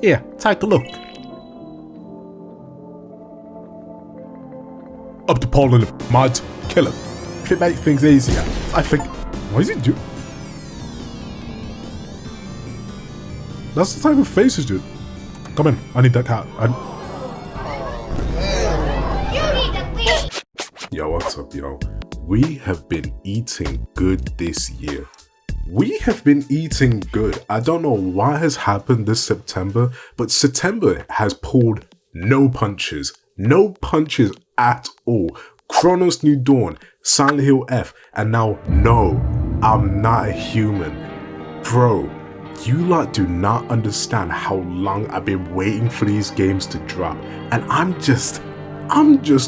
Here, take a look. Up to Paul and the mods, kill him. If it makes things easier, I think... What is he doing? That's the type of faces, dude. Come in, I need that cat. Yo, what's up, yo? We have been eating good this year. We have been eating good. I don't know what has happened this September, but September has pulled no punches. No punches at all. Chronos New Dawn, Silent Hill F, and now No, I'm Not a Human. Bro, you lot do not understand how long I've been waiting for these games to drop, and I'm just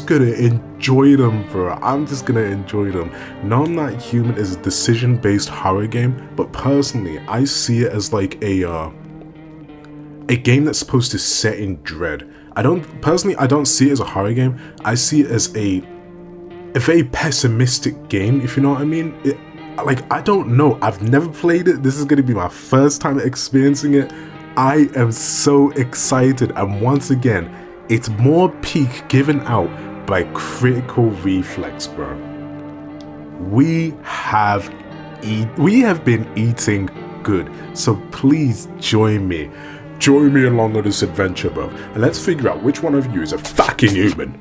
gonna enjoy them, bro. I'm just gonna enjoy them. No, I'm Not Human is a decision-based horror game, but personally, I see it as like a game that's supposed to set in dread. I don't see it as a horror game. I see it as a very pessimistic game, if you know what I mean. I don't know. I've never played it. This is gonna be my first time experiencing it. I am so excited, and once again, it's more peak given out by Critical Reflex, bro. We have been eating good, so please join me. Join me along on this adventure, bro, and let's figure out which one of you is a fucking human.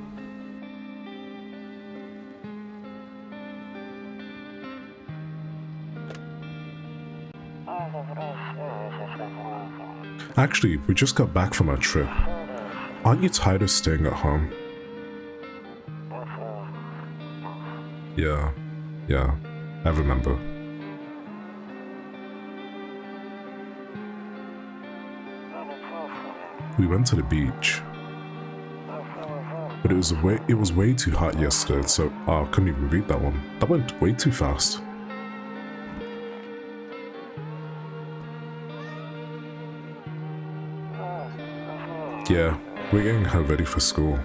Actually, we just got back from our trip. Aren't you tired of staying at home? Yeah, I remember. We went to the beach, but it was way too hot yesterday, so I couldn't even read that one. That went way too fast. Yeah, we're getting her ready for school.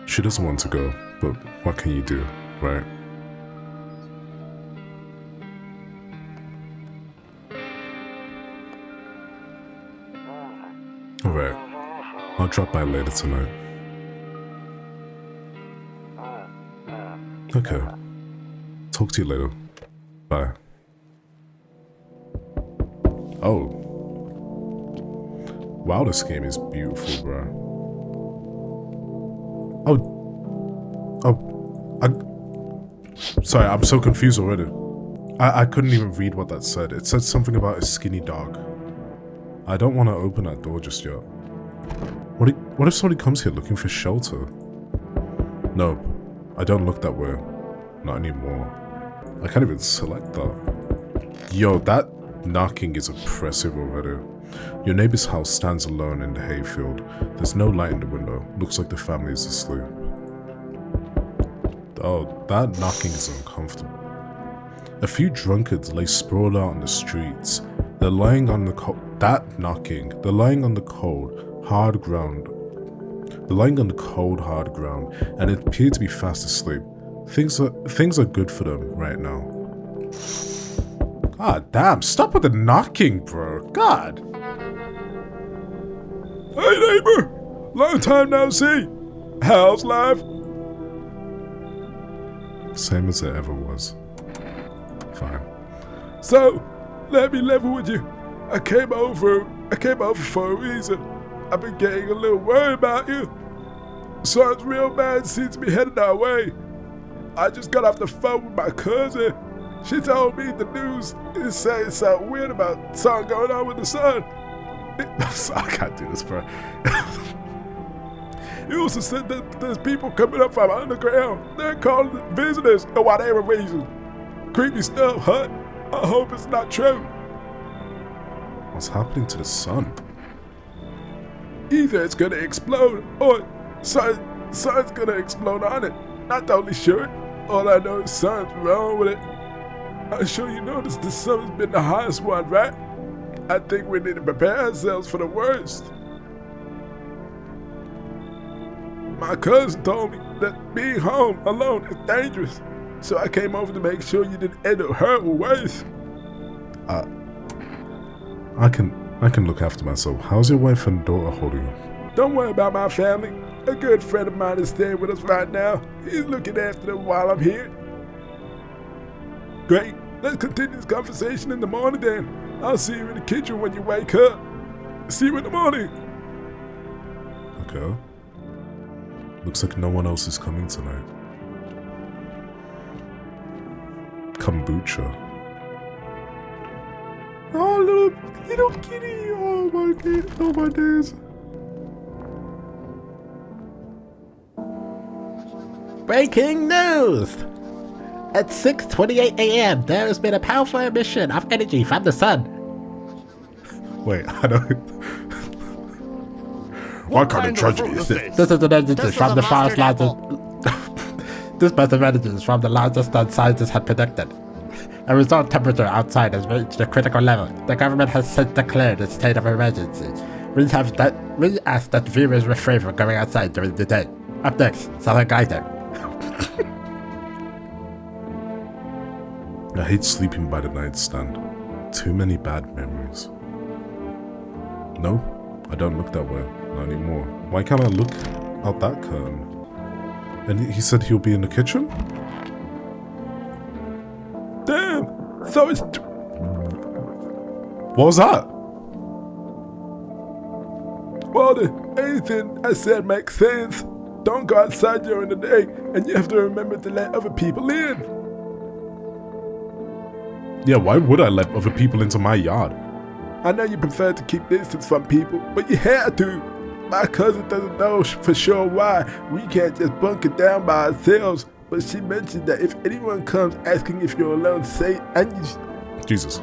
She doesn't want to go, but what can you do, right? Alright, I'll drop by later tonight. Okay, talk to you later. Bye. Oh. Wow, this game is beautiful, bro. Sorry, I'm so confused already. I couldn't even read what that said. It said something about a skinny dog. I don't want to open that door just yet. What if somebody comes here looking for shelter? Nope, I don't look that way. Not anymore. I can't even select that. Yo, that knocking is oppressive already. Your neighbor's house stands alone in the hayfield. There's no light in the window. Looks like the family is asleep. Oh, that knocking is uncomfortable. A few drunkards lay sprawled out on the streets. They're lying on the They're lying on the cold, hard ground. And it appeared to be fast asleep. Things are good for them right now. God damn, stop with the knocking, bro. God. Hey neighbor, long time no see. How's life? Same as it ever was. Fine. So, let me level with you. I came over for a reason. I've been getting a little worried about you. Son's real man seems to be headed our way. I just got off the phone with my cousin. She told me the news is saying something weird about something going on with the son. I can't do this, bro. He also said that there's people coming up from underground. They're calling it visitors or whatever reason. Creepy stuff, huh? I hope it's not true. What's happening to the sun? Either it's gonna explode or sun's gonna explode on it. Not totally sure. All I know is something's wrong with it. I'm sure you noticed the summer's been the hottest one, right? I think we need to prepare ourselves for the worst. My cousin told me that being home alone is dangerous, so I came over to make sure you didn't end up hurt or worse. I I can look after myself. How's your wife and daughter holding up? Don't worry about my family. A good friend of mine is staying with us right now. He's looking after them while I'm here. Great. Let's continue this conversation in the morning then. I'll see you in the kitchen when you wake up. See you in the morning. Okay. Looks like no one else is coming tonight. Kombucha. Oh, little kitty. Oh my god. Oh my days. Breaking news! At 6:28 a.m., there has been a powerful emission of energy from the sun. Wait, I don't. What kind of tragedy is this? This is an energy from the far's largest. This burst of energy is from the largest than scientists had predicted. A result temperature outside has reached a critical level. The government has since declared a state of emergency. We ask that viewers refrain from going outside during the day. Up next, Southern Glider. I hate sleeping by the nightstand. Too many bad memories. No, I don't look that way. Not anymore. Why can't I look out that curtain? And he said he'll be in the kitchen? Damn! So it's... What was that? Walter, anything I said makes sense. Don't go outside during the day, and you have to remember to let other people in. Yeah, why would I let other people into my yard? I know you prefer to keep distance from people, but you had to. My cousin doesn't know for sure why. We can't just bunker down by ourselves, but she mentioned that if anyone comes asking if you're alone, say Jesus.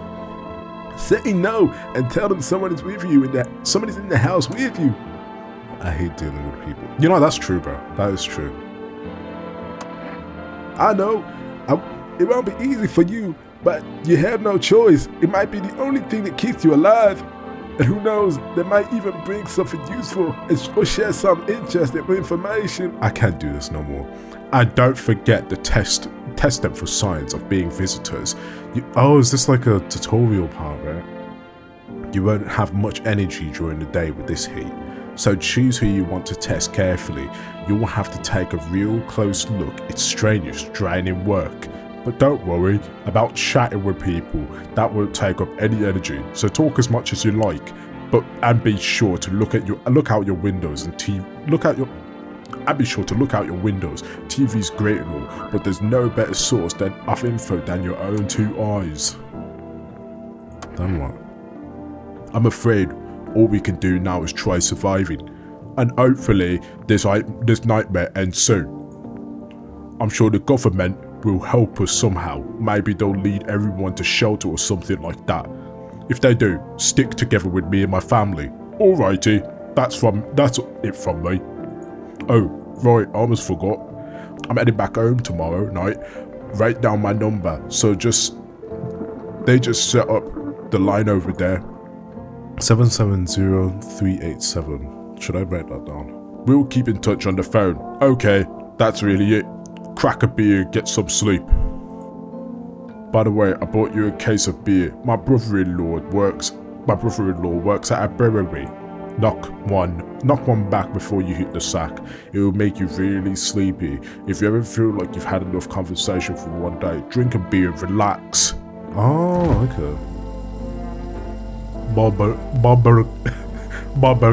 Say no and tell them someone is with you and that somebody's in the house with you. I hate dealing with people. You know, that's true, bro. That is true. I know. It won't be easy for you, but you have no choice. It might be the only thing that keeps you alive. And who knows, they might even bring something useful or share some interesting information. I can't do this no more. And don't forget to test them for signs of being visitors. Is this like a tutorial part, right? You won't have much energy during the day with this heat. So choose who you want to test carefully. You will have to take a real close look. It's strenuous, draining work. But don't worry about chatting with people. That won't take up any energy. So talk as much as you like, and be sure to look out your windows and be sure to look out your windows. TV's great and all, but there's no better source of info than your own two eyes. Then what? I'm afraid all we can do now is try surviving, and hopefully this nightmare ends soon. I'm sure the government will help us somehow. Maybe they'll lead everyone to shelter or something like that. If they do, stick together with me and my family. Alrighty, that's it from me. Oh, right, I almost forgot. I'm heading back home tomorrow night. Write down my number. So they just set up the line over there. 770387. Should I write that down? We'll keep in touch on the phone. Okay, that's really it. Crack a beer, get some sleep. By the way, I bought you a case of beer. My brother-in-law works at a brewery. Knock one back before you hit the sack. It will make you really sleepy. If you ever feel like you've had enough conversation for one day, drink a beer and relax. Oh, okay.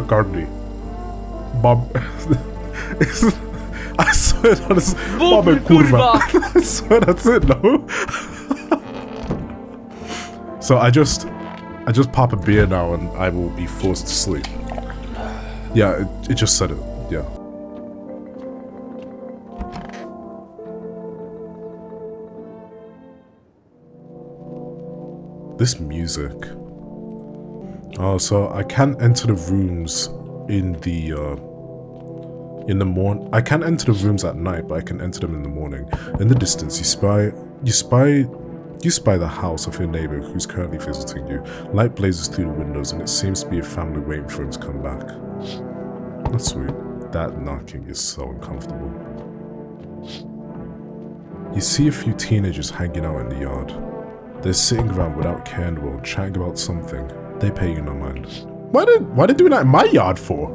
Cardi. I swear that's Bob and Kurva. I swear that's it, no? So I just pop a beer now and I will be forced to sleep. Yeah, it just said it, yeah. This music. Oh, so I can't enter the rooms in the morning. I can't enter the rooms at night, but I can enter them in the morning. In the distance, you spy the house of your neighbor who's currently visiting you. Light blazes through the windows, and it seems to be a family waiting for him to come back. That's sweet. That knocking is so uncomfortable. You see a few teenagers hanging out in the yard. They're sitting around without candle, chatting about something. They pay you no mind. Why they doing that in my yard for?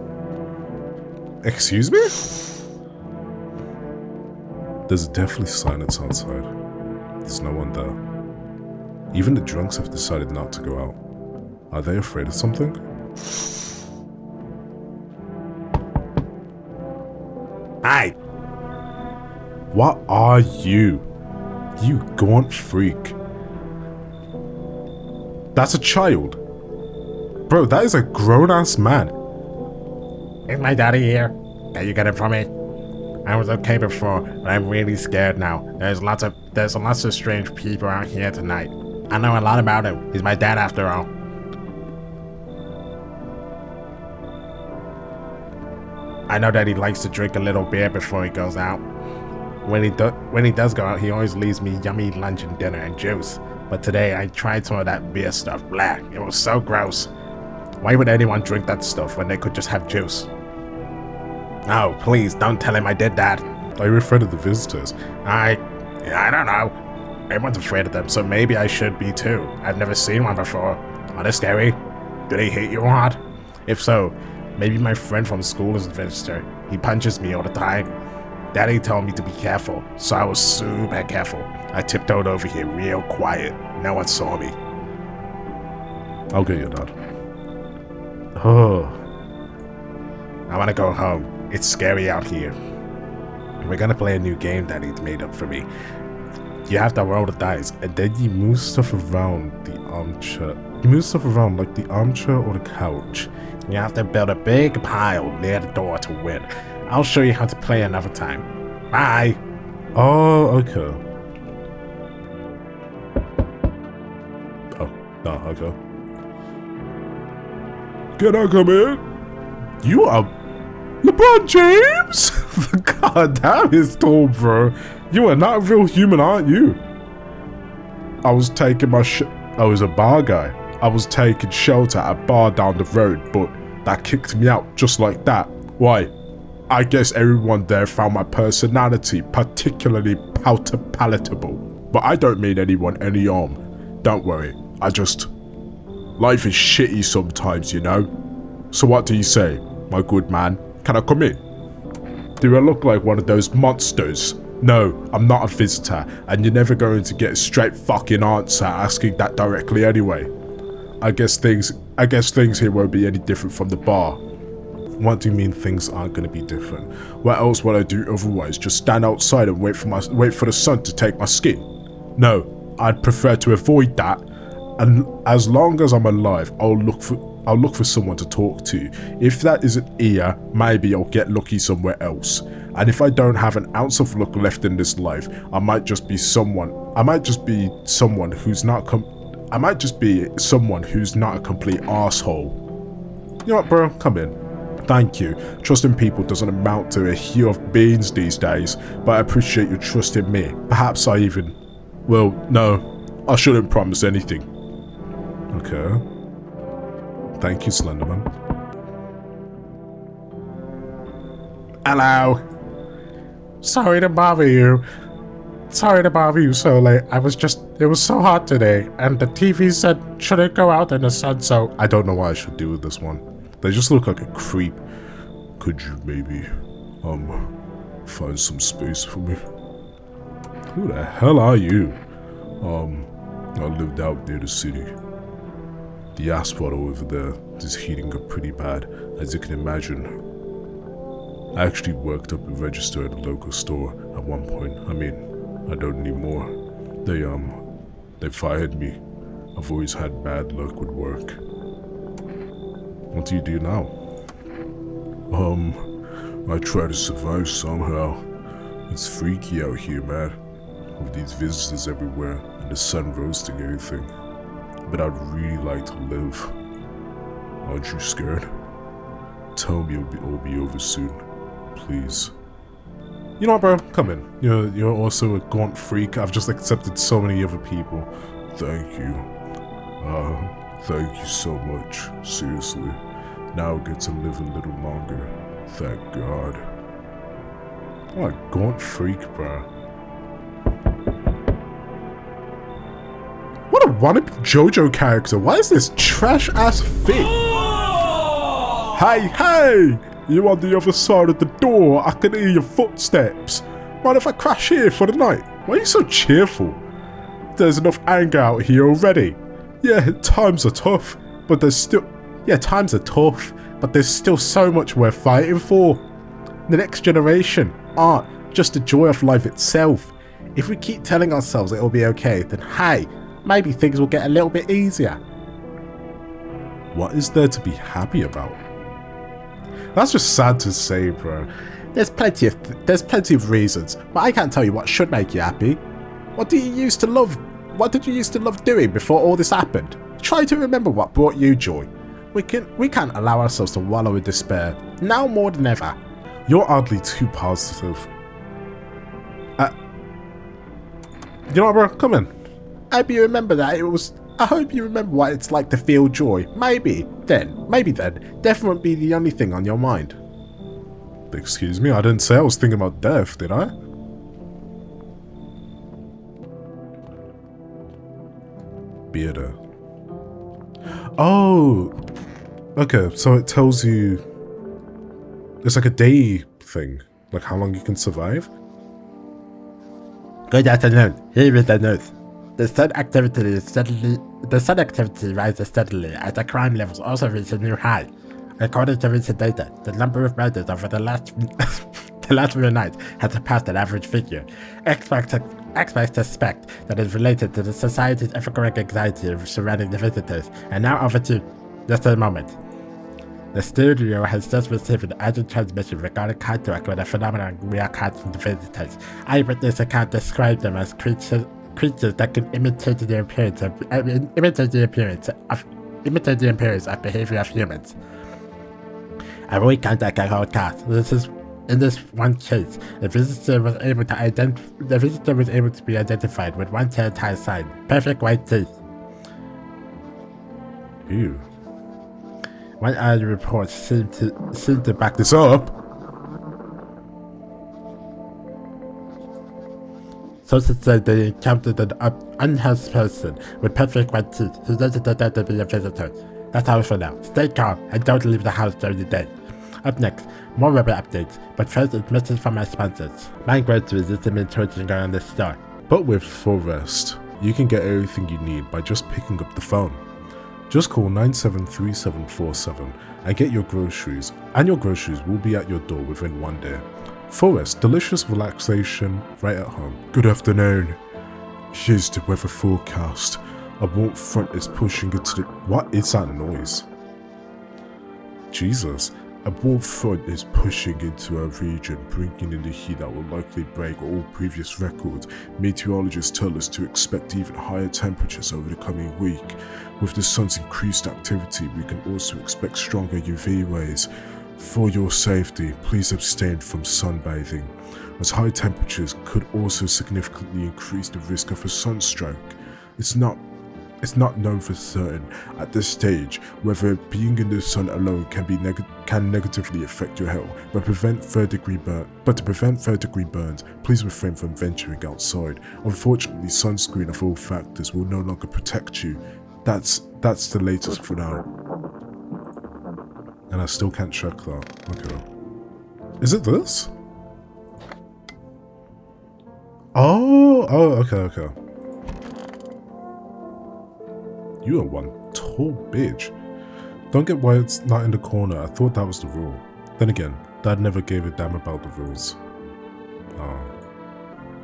Excuse me? There's definitely silence outside. There's no one there. Even the drunks have decided not to go out. Are they afraid of something? Hey! What are you? You gaunt freak. That's a child. Bro, that is a grown-ass man. Is my daddy here? Can you get it from me? I was okay before, but I'm really scared now. There's lots of strange people out here tonight. I know a lot about him. He's my dad after all. I know that he likes to drink a little beer before he goes out. When he does go out, he always leaves me yummy lunch and dinner and juice. But today I tried some of that beer stuff. Blah, it was so gross. Why would anyone drink that stuff when they could just have juice? Oh, please don't tell him I did that. Are you afraid of the visitors? I don't know. Everyone's afraid of them, so maybe I should be too. I've never seen one before. Are they scary? Do they hate you or what? If so, maybe my friend from school is a visitor. He punches me all the time. Daddy told me to be careful, so I was super careful. I tiptoed over here real quiet. No one saw me. I'll get your dad. Oh. I want to go home. It's scary out here. We're gonna play a new game that he's made up for me. You have to roll the dice, and then you move stuff around the armchair. You move stuff around like the armchair or the couch. You have to build a big pile near the door to win. I'll show you how to play another time. Bye! Oh, okay. Oh, no, okay. Can I come in? You are LeBron James? God damn, he's tall, bro. You are not a real human, aren't you? I was taking my I was a bar guy. I was taking shelter at a bar down the road, but that kicked me out just like that. Why? I guess everyone there found my personality particularly palatable. But I don't mean anyone any harm. Don't worry. Life is shitty sometimes, you know? So what do you say, my good man? Can I come in? Do I look like one of those monsters? No, I'm not a visitor, and you're never going to get a straight fucking answer asking that directly anyway. I guess things here won't be any different from the bar. What do you mean things aren't going to be different? What else would I do otherwise? Just stand outside and wait for the sun to take my skin? No, I'd prefer to avoid that. And as long as I'm alive, I'll look for someone to talk to. If that isn't here, maybe I'll get lucky somewhere else. And if I don't have an ounce of luck left in this life, I might just be someone who's not a complete asshole. You know what, bro? Come in. Thank you. Trusting people doesn't amount to a hue of beans these days, but I appreciate your trust in me. Perhaps I even... Well, no. I shouldn't promise anything. Okay. Thank you, Slenderman. Hello. Sorry to bother you. Sorry to bother you so late. It was so hot today, and the TV said shouldn't go out in the sun, so... I don't know what I should do with this one. They just look like a creep. Could you maybe, find some space for me? Who the hell are you? I lived out near the city. The asphalt over there is heating up pretty bad, as you can imagine. I actually worked up a register at a local store at one point. I mean, I don't anymore. They fired me. I've always had bad luck with work. What do you do now? I try to survive somehow. It's freaky out here, man. With these visitors everywhere and the sun roasting everything. But I'd really like to live. Aren't you scared? Tell me it'll be over soon. Please. You know what, bro? Come in. You're also a gaunt freak. I've just accepted so many other people. Thank you. Thank you so much. Seriously. Now I get to live a little longer. Thank God. What a gaunt freak, bro. What not a wannabe JoJo character. Why is this trash ass fit? Hey! You on the other side of the door. I can hear your footsteps. Mind if I crash here for the night? Why are you so cheerful? There's enough anger out here already. Yeah, times are tough, but there's still... Yeah, times are tough, but there's still so much we're fighting for. The next generation, art, just the joy of life itself. If we keep telling ourselves it'll be okay, then hey, maybe things will get a little bit easier. What is there to be happy about? That's just sad to say, bro. There's plenty of reasons, but I can't tell you what should make you happy. What did you used to love doing before all this happened? Try to remember what brought you joy. We can't allow ourselves to wallow in despair, now more than ever. You're oddly too positive. You know what, bro? Come in. I hope you remember what it's like to feel joy. Maybe then, death won't be the only thing on your mind. Excuse me, I didn't say I was thinking about death, did I? Bearder. Oh! Okay, so it tells you... It's like a day thing. Like how long you can survive? Good afternoon. Here is the news. The sun activity rises steadily as the crime levels also reach a new high. According to recent data, the number of murders over the last few nights has surpassed an average figure. Experts suspect that it's related to the society's ever-growing anxiety surrounding the visitors. And now over to just a moment. The studio has just received an urgent transmission regarding contact with a phenomenon we are catching the visitors. Eyewitness account described them as creatures that can imitate the appearance of behavior of humans. And we contact our whole cast. In this one case, the visitor was able to be identified with one telltale sign: perfect white teeth. Ew. One early reports seem to back this up. Sources said they encountered an unhoused person with perfect white teeth who doesn't attempt to be a visitor. That's all for now. Stay calm and don't leave the house during the day. Up next, more weather updates, but first it's message from my sponsors. Buying groceries is the main choice on this store. But with Forest, you can get everything you need by just picking up the phone. Just call 973747 and get your groceries, and your groceries will be at your door within one day. Forest, delicious relaxation right at home. Good afternoon. Here's the weather forecast. A warm front is pushing into the... What is that noise? Jesus. A warm front is pushing into our region, bringing in the heat that will likely break all previous records. Meteorologists tell us to expect even higher temperatures over the coming week. With the sun's increased activity, we can also expect stronger UV rays. For your safety, please abstain from sunbathing, as high temperatures could also significantly increase the risk of a sunstroke. It's not known for certain at this stage whether being in the sun alone can negatively affect your health, but to prevent third degree burns, please refrain from venturing outside. Unfortunately, sunscreen of all factors will no longer protect you. That's the latest for now. And I still can't check that. Okay. Is it this? Oh, okay. You are one tall bitch. Don't get why it's not in the corner. I thought that was the rule. Then again, Dad never gave a damn about the rules. Oh.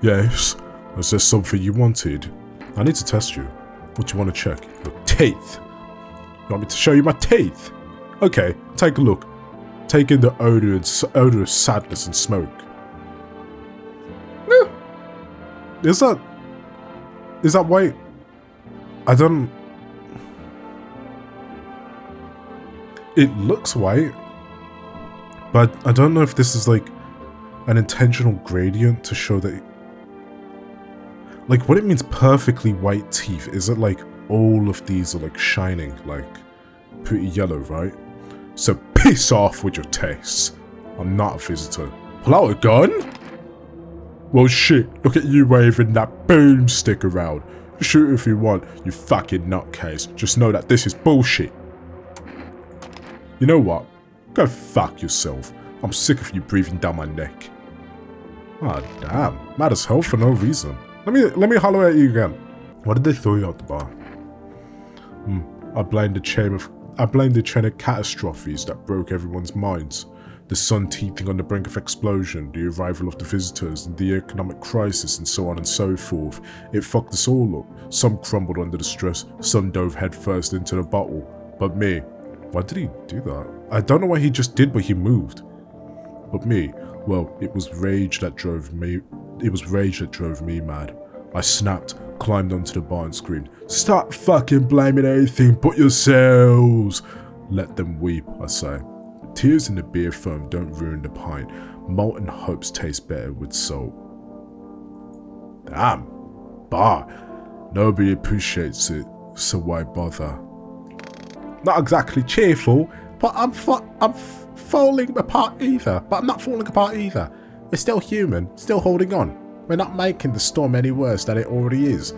Yes? Was there something you wanted? I need to test you. What you want to check? Your teeth. You want me to show you my teeth? Okay, take a look. Take in the odor of sadness and smoke. Is that white? It looks white, but I don't know if this is like an intentional gradient to show that, like, what it means perfectly white teeth. Is it like all of these are like shining, like pretty yellow, right? So piss off with your tastes. I'm not a visitor. Pull out a gun? Well shit, look at you waving that boomstick around. Shoot if you want, you fucking nutcase. Just know that this is bullshit. You know what? Go fuck yourself. I'm sick of you breathing down my neck. Ah, damn. Mad as hell for no reason. Let me holler at you again. Why did they throw you out the bar? I blame the chain of catastrophes that broke everyone's minds. The sun teething on the brink of explosion, the arrival of the visitors, and the economic crisis, and so on and so forth. It fucked us all up. Some crumbled under the stress, some dove headfirst into the bottle. But me, why did he do that? I don't know what he just did, but he moved. But me, well, it was rage that drove me mad. I snapped, climbed onto the bar and screamed, "Stop fucking blaming anything but yourselves!" Let them weep, I say. Tears in the beer foam don't ruin the pint. Molten hopes taste better with salt. Damn. Bar. Nobody appreciates it, so why bother? Not exactly cheerful, but I'm falling apart either. But I'm not falling apart either. We're still human, still holding on. We're not making the storm any worse than it already is.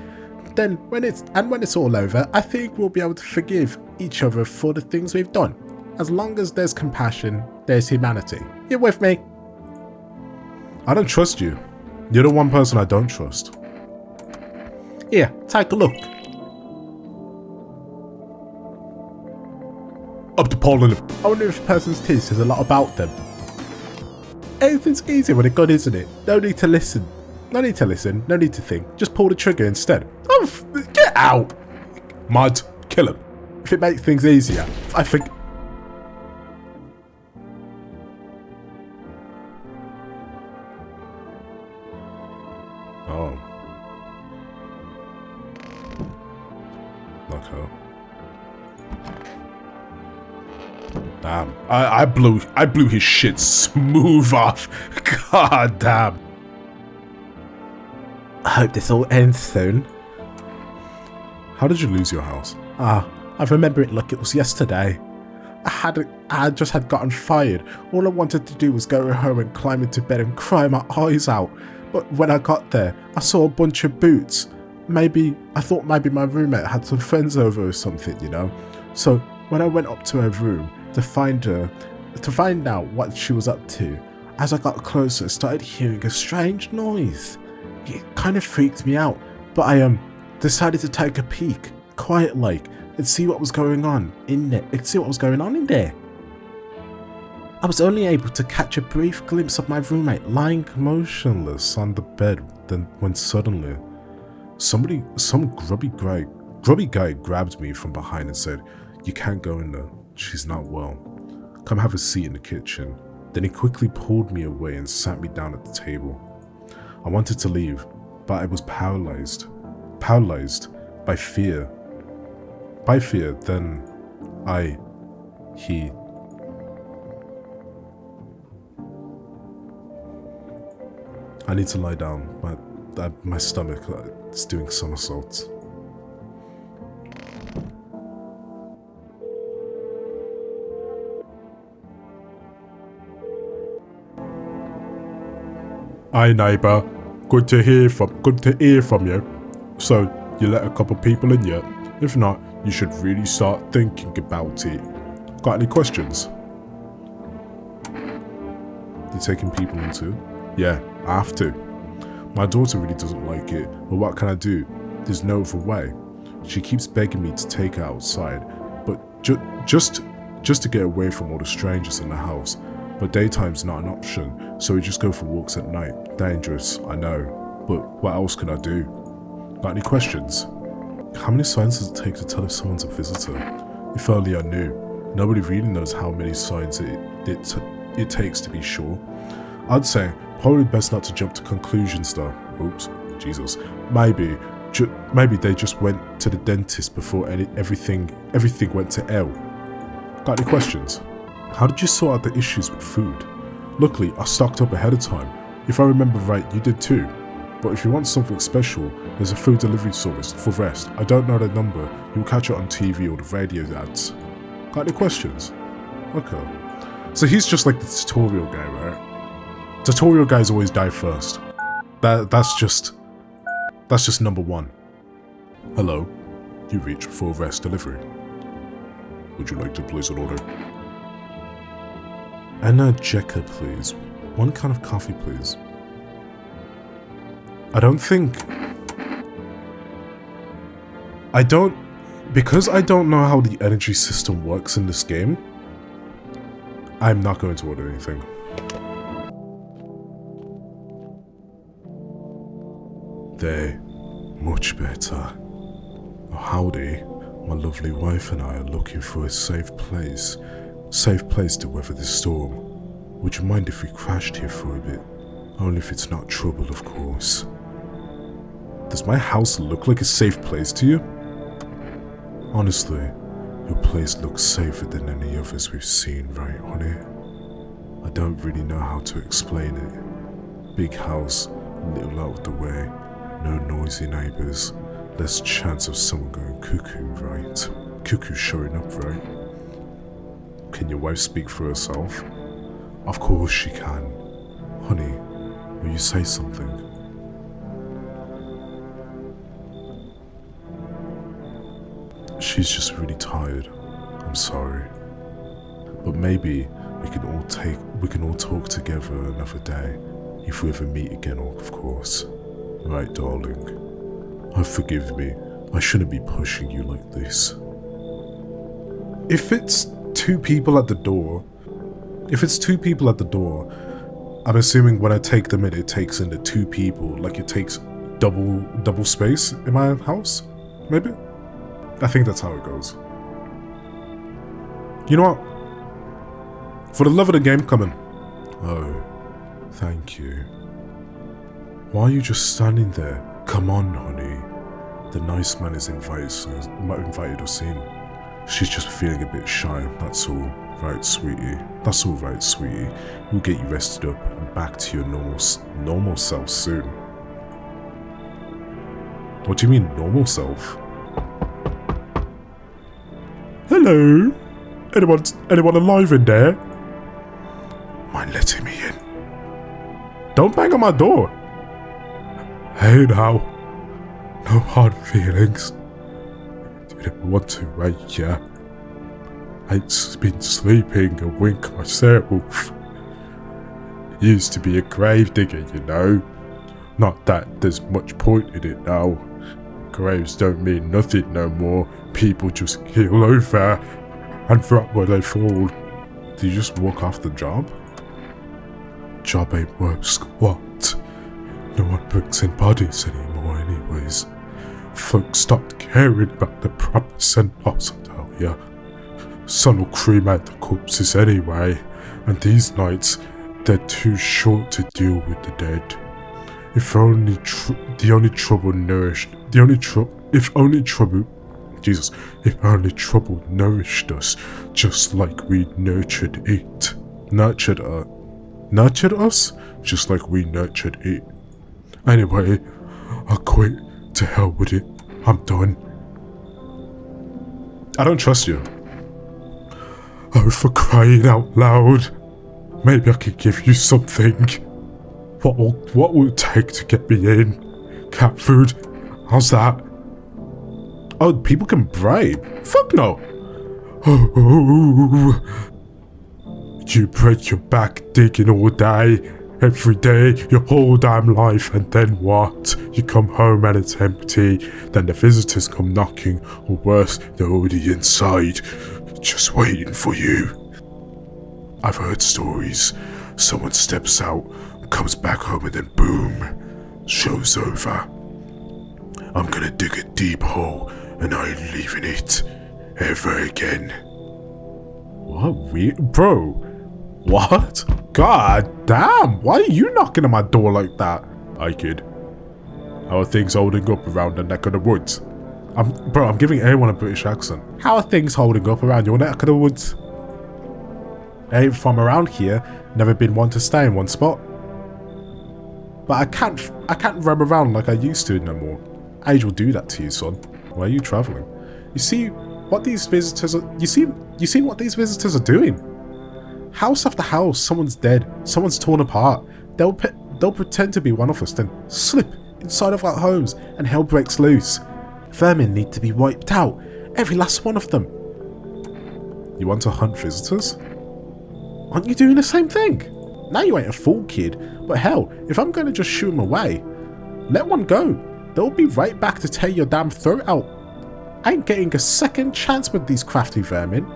Then when it's all over, I think we'll be able to forgive each other for the things we've done. As long as there's compassion, there's humanity. You with me? I don't trust you. You're the one person I don't trust. Here, take a look. Up the pole in the... I wonder if a person's teeth says a lot about them. Everything's easier with a gun, isn't it? No need to listen. No need to think. Just pull the trigger instead. Oh, get out! Mud, kill him. If it makes things easier, I think... Oh. Okay. Damn. I blew his shit smooth off. God damn. I hope this all ends soon. How did you lose your house? I remember it like it was yesterday. I just had gotten fired. All I wanted to do was go home and climb into bed and cry my eyes out. But when I got there, I saw a bunch of boots. I thought maybe my roommate had some friends over or something, you know. So when I went up to her room to find out what she was up to, as I got closer, I started hearing a strange noise. It kind of freaked me out, but I decided to take a peek, quiet like, and see what was going on in there. I was only able to catch a brief glimpse of my roommate lying motionless on the bed, when suddenly, some grubby guy grabbed me from behind and said, "You can't go in there, she's not well. Come have a seat in the kitchen." Then he quickly pulled me away and sat me down at the table. I wanted to leave, but I was paralyzed by fear. Then I need to lie down. My stomach is doing somersaults. Hi neighbour, good to hear from you. So you let a couple people in yet? If not, you should really start thinking about it. Got any questions? You taking people in too? Yeah, I have to. My daughter really doesn't like it, but what can I do? There's no other way. She keeps begging me to take her outside, but just to get away from all the strangers in the house. But daytime's not an option, so we just go for walks at night. Dangerous, I know, but what else can I do? Got any questions? How many signs does it take to tell if someone's a visitor? If only I knew. Nobody really knows how many signs it takes to be sure. I'd say probably best not to jump to conclusions though. Oops, Jesus. Maybe they just went to the dentist before everything went to L. Got any questions? How did you sort out the issues with food? Luckily, I stocked up ahead of time. If I remember right, you did too. But if you want something special, there's a food delivery service for rest. I don't know the number. You'll catch it on TV or the radio ads. Got any questions? Okay. So he's just like the tutorial guy, right? Tutorial guys always die first. That's just number one. Hello, you reached full rest delivery. Would you like to place an order? And a Jekka, please. One kind of coffee, please. Because I don't know how the energy system works in this game, I'm not going to order anything. There, much better. Oh, howdy, my lovely wife and I are looking for a safe place to weather this storm. Would you mind if we crashed here for a bit? Only if it's not trouble, of course. Does my house look like a safe place to you? Honestly, your place looks safer than any others we've seen, right, honey? I don't really know how to explain it. Big house, little out of the way, no noisy neighbours, less chance of someone going cuckoo, right? Cuckoo showing up, right? Can your wife speak for herself? Of course she can. Honey, will you say something? She's just really tired. I'm sorry. But maybe we can all talk together another day. If we ever meet again, of course. Right, darling? Oh, forgive me. I shouldn't be pushing you like this. If it's two people at the door, I'm assuming when I take them in, it takes in the two people, like it takes double space in my house? Maybe? I think that's how it goes. You know what? For the love of the game, come in. Oh, thank you. Why are you just standing there? Come on, honey. The nice man is invited us in. She's just feeling a bit shy, that's all. Right, sweetie. That's all right, sweetie. We'll get you rested up and back to your normal self soon. What do you mean, normal self? Hello? Anyone alive in there? Mind letting me in? Don't bang on my door. Hey now. No hard feelings. Didn't want to wake ya. I've been sleeping a wink myself. Used to be a grave digger, you know. Not that there's much point in it now. Graves don't mean nothing no more. People just keel over and drop where they fall. Do you just walk off the job? Job ain't worth squat. No one brings in bodies anymore anyways. Folks stopped caring about the promise and loss, I tell ya. Sun will cremate the corpses anyway, and these nights they're too short to deal with the dead. If only trouble nourished us just like we nurtured it. Nurtured us just like we nurtured it. Anyway, I quit. To hell with it. I'm done. I don't trust you. Oh, for crying out loud. Maybe I could give you something. What will it take to get me in? Cat food? How's that? Oh, people can bribe. Fuck no. Oh, you break your back digging all day. Every day, your whole damn life, and then what? You come home and it's empty, then the visitors come knocking, or worse, they're already inside, just waiting for you. I've heard stories. Someone steps out, comes back home, and then boom, show's over. I'm gonna dig a deep hole, and I ain't leaving it ever again. What? Bro, what? God damn, why are you knocking on my door like that? Hi kid. How are things holding up around the neck of the woods? I'm giving everyone a British accent. How are things holding up around your neck of the woods? I ain't from around here, never been one to stay in one spot. But I can't roam around like I used to no more. Age will do that to you, son. Why are you travelling? You see what these visitors are what these visitors are doing? House after house, someone's dead, someone's torn apart. They'll pretend to be one of us, then slip inside of our homes and hell breaks loose. Vermin need to be wiped out. Every last one of them. You want to hunt visitors? Aren't you doing the same thing? Now you ain't a fool, kid. But hell, if I'm going to just shoot them away, let one go. They'll be right back to tear your damn throat out. I ain't getting a second chance with these crafty vermin.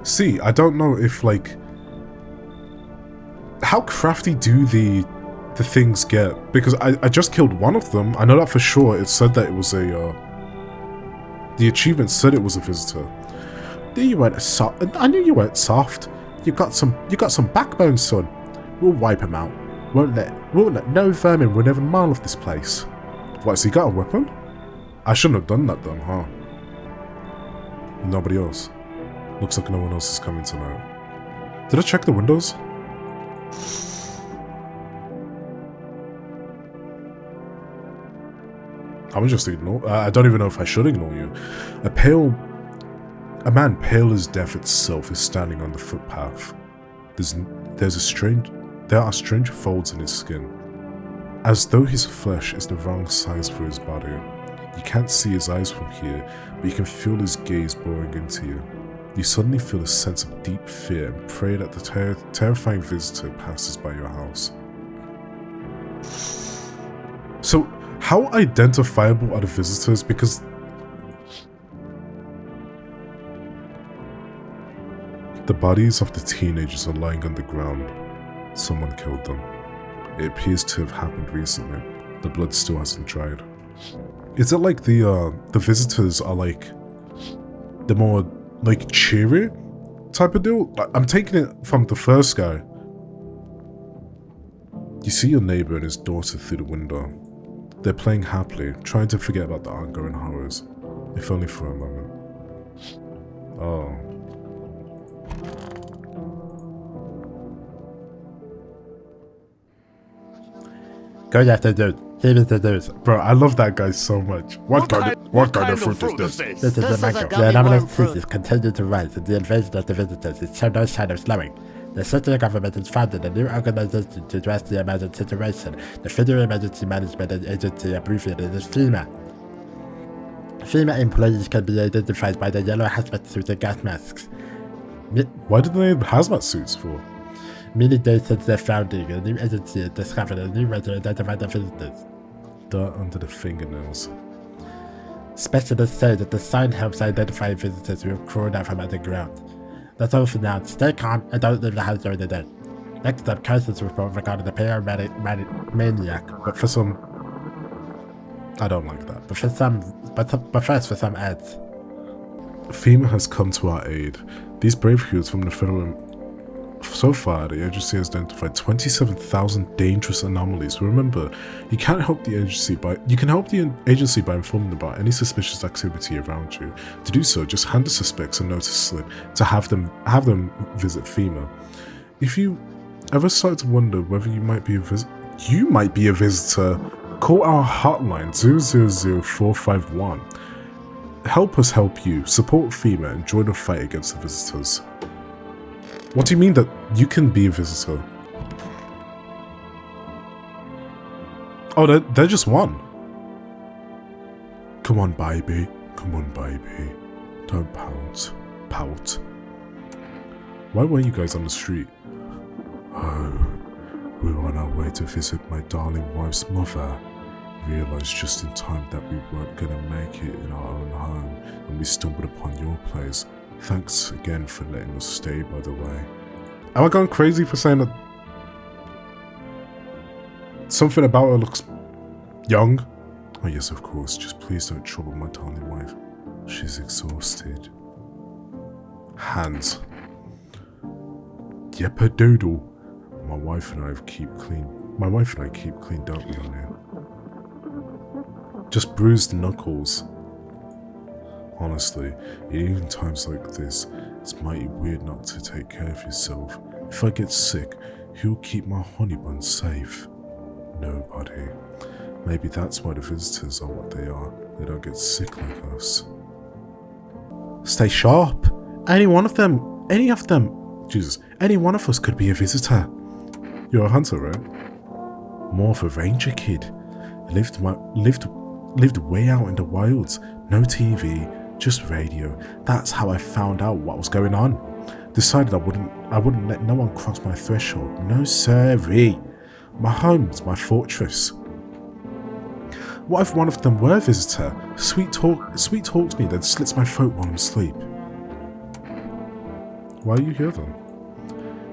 See, I don't know if, like, how crafty do the things get? Because I just killed one of them. I know that for sure. It said that it was a, the achievement said it was a visitor. You weren't soft. I knew you weren't soft. You got some backbone, son. We'll wipe him out. Won't let no vermin within a mile of this place. What, has he got a weapon? I shouldn't have done that then, huh? Nobody else. Looks like no one else is coming tonight. Did I check the windows? I would just ignore. I don't even know if I should ignore you. A man pale as death itself is standing on the footpath. There are strange folds in his skin, as though his flesh is the wrong size for his body. You can't see his eyes from here, but you can feel his gaze boring into you. You suddenly feel a sense of deep fear and pray that the terrifying visitor passes by your house. So, how identifiable are the visitors? Because the bodies of the teenagers are lying on the ground. Someone killed them. It appears to have happened recently. The blood still hasn't dried. Is it like the visitors are like the more like cheery type of deal? I'm taking it from the first guy. You see your neighbor and his daughter through the window. They're playing happily, trying to forget about the anger and horrors, if only for a moment. Oh. Go after dude. Here is the news. Bro, I love that guy so much. What kind of fruit is this? This is the mango. The anomalous cases continue to rise and the invasion of the visitors is shown no sign of slowing. The central government has founded a new organization to address the emergent situation. The Federal Emergency Management Agency, abbreviated as FEMA. FEMA employees can be identified by their yellow hazmat suits and gas masks. Why did they have hazmat suits for? Many days since their founding, a new agency has discovered a new way to identify the visitors. Dirt under the fingernails. Specialists say that the sign helps identify visitors who have crawled out from underground. That's all for now. Stay calm and don't leave the house during the day. Next up, Kirsten's report regarding the maniac. But for some... I don't like that. But first for some ads. FEMA has come to our aid. These brave heroes from the federal... So far, the agency has identified 27,000 dangerous anomalies. Remember, you can help the agency by informing them about any suspicious activity around you. To do so, just hand the suspects a notice slip to have them visit FEMA. If you ever start to wonder whether you might be a visitor, call our hotline 000451. Help us help you. Support FEMA and join the fight against the visitors. What do you mean that you can be a visitor? Oh, they're just one. Come on, baby. Come on, baby. Don't pout. Why were you guys on the street? Oh, we were on our way to visit my darling wife's mother. Realized just in time that we weren't gonna make it in our own home, and we stumbled upon your place. Thanks again for letting us stay, by the way. Am I going crazy for saying that something about her looks young? Oh yes, of course. Just please don't trouble my darling wife. She's exhausted. Hands. Yep, a doodle. My wife and I keep clean, don't we, on here? Just bruised knuckles. Honestly, even times like this, it's mighty weird not to take care of yourself. If I get sick, who'll keep my honey bun safe? Nobody. Maybe that's why the visitors are what they are. They don't get sick like us. Stay sharp. Any one of them, Jesus, any one of us could be a visitor. You're a hunter, right? More of a ranger kid. Lived way out in the wilds. No TV, just radio. That's how I found out what was going on. Decided I wouldn't let no one cross my threshold. No sirree. My home was my fortress. What if one of them were a visitor? Sweet talks me, then slits my throat while I'm asleep. Why are you here then?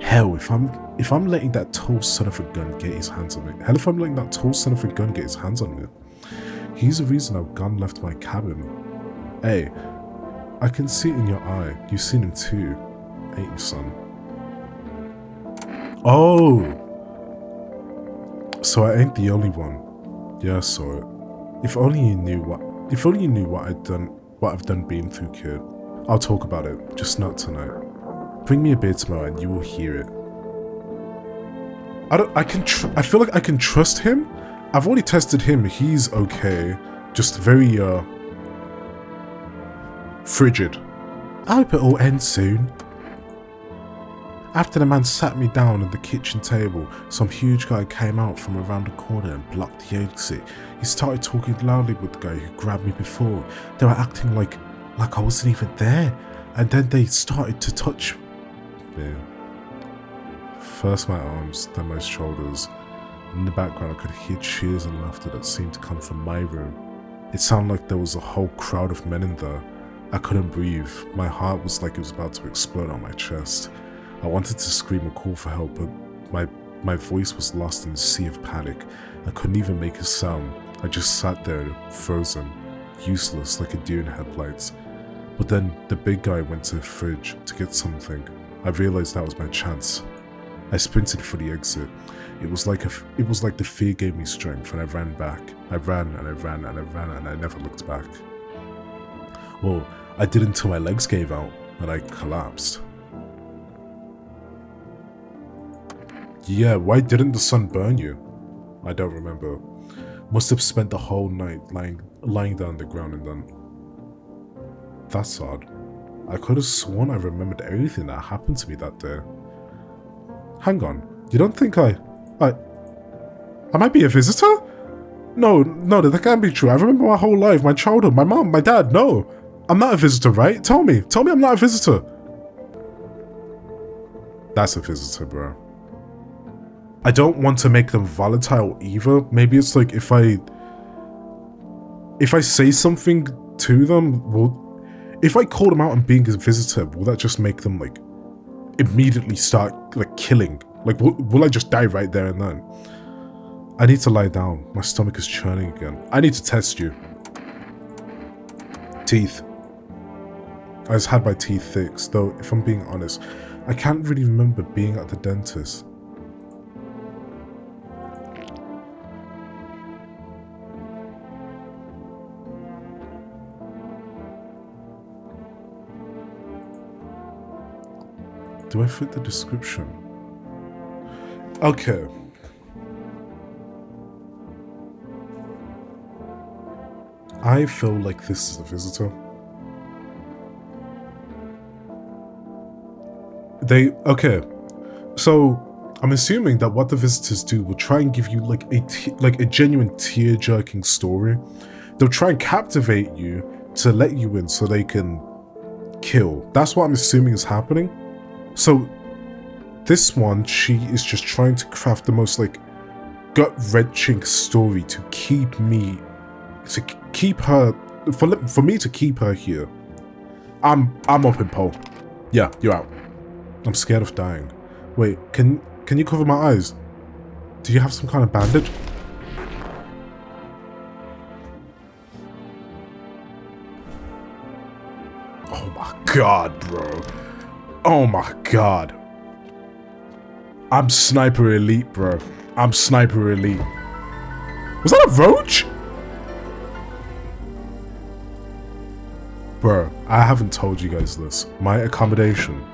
Hell, if I'm letting that tall son of a gun get his hands on me. He's the reason I've gone left my cabin. Hey, I can see it in your eye. You've seen him too, ain't you, son? Oh, so I ain't the only one. Yeah, I saw it. If only you knew what I've done being through, kid. I'll talk about it, just not tonight. Bring me a beer tomorrow and you will hear it. I feel like I can trust him. I've already tested him. He's okay. Just very frigid. I hope it all ends soon. After the man sat me down at the kitchen table, some huge guy came out from around the corner and blocked the exit. He started talking loudly with the guy who grabbed me before. They were acting like I wasn't even there. And then they started to touch me. First my arms, then my shoulders. In the background I could hear cheers and laughter that seemed to come from my room. It sounded like there was a whole crowd of men in there. I couldn't breathe. My heart was like it was about to explode on my chest. I wanted to scream or call for help, but my voice was lost in a sea of panic. I couldn't even make a sound. I just sat there, frozen, useless like a deer in headlights. But then the big guy went to the fridge to get something. I realized that was my chance. I sprinted for the exit. It was like the fear gave me strength, and I ran back. I ran and I ran and I ran and I never looked back. Well, I did until my legs gave out and I collapsed. Yeah, why didn't the sun burn you? I don't remember. Must have spent the whole night lying down on the ground and then... That's odd. I could have sworn I remembered everything that happened to me that day. Hang on, you don't think I might be a visitor? No, that can't be true. I remember my whole life, my childhood, my mom, my dad. No, I'm not a visitor, right? Tell me I'm not a visitor. That's a visitor, bro. I don't want to make them volatile either. Maybe it's like if I say something to them, if I call them out on being a visitor, will that just make them like immediately start like killing? Like will I just die right there and then? I need to lie down. My stomach is churning again. I need to test you. Teeth. I just had my teeth fixed, though if I'm being honest, I can't really remember being at the dentist. Do I fit the description? Okay. I feel like this is a visitor. Okay. So, I'm assuming that what the visitors do will try and give you like a genuine tear-jerking story. They'll try and captivate you to let you in so they can kill. That's what I'm assuming is happening. So, this one, she is just trying to craft the most like gut-wrenching story to keep her, for me to keep her here. I'm up in pole. Yeah, you're out. I'm scared of dying. Wait, can you cover my eyes? Do you have some kind of bandage? Oh my god, bro. Oh my god. I'm sniper elite, bro. I'm sniper elite. Was that a roach? Bro, I haven't told you guys this. My accommodation.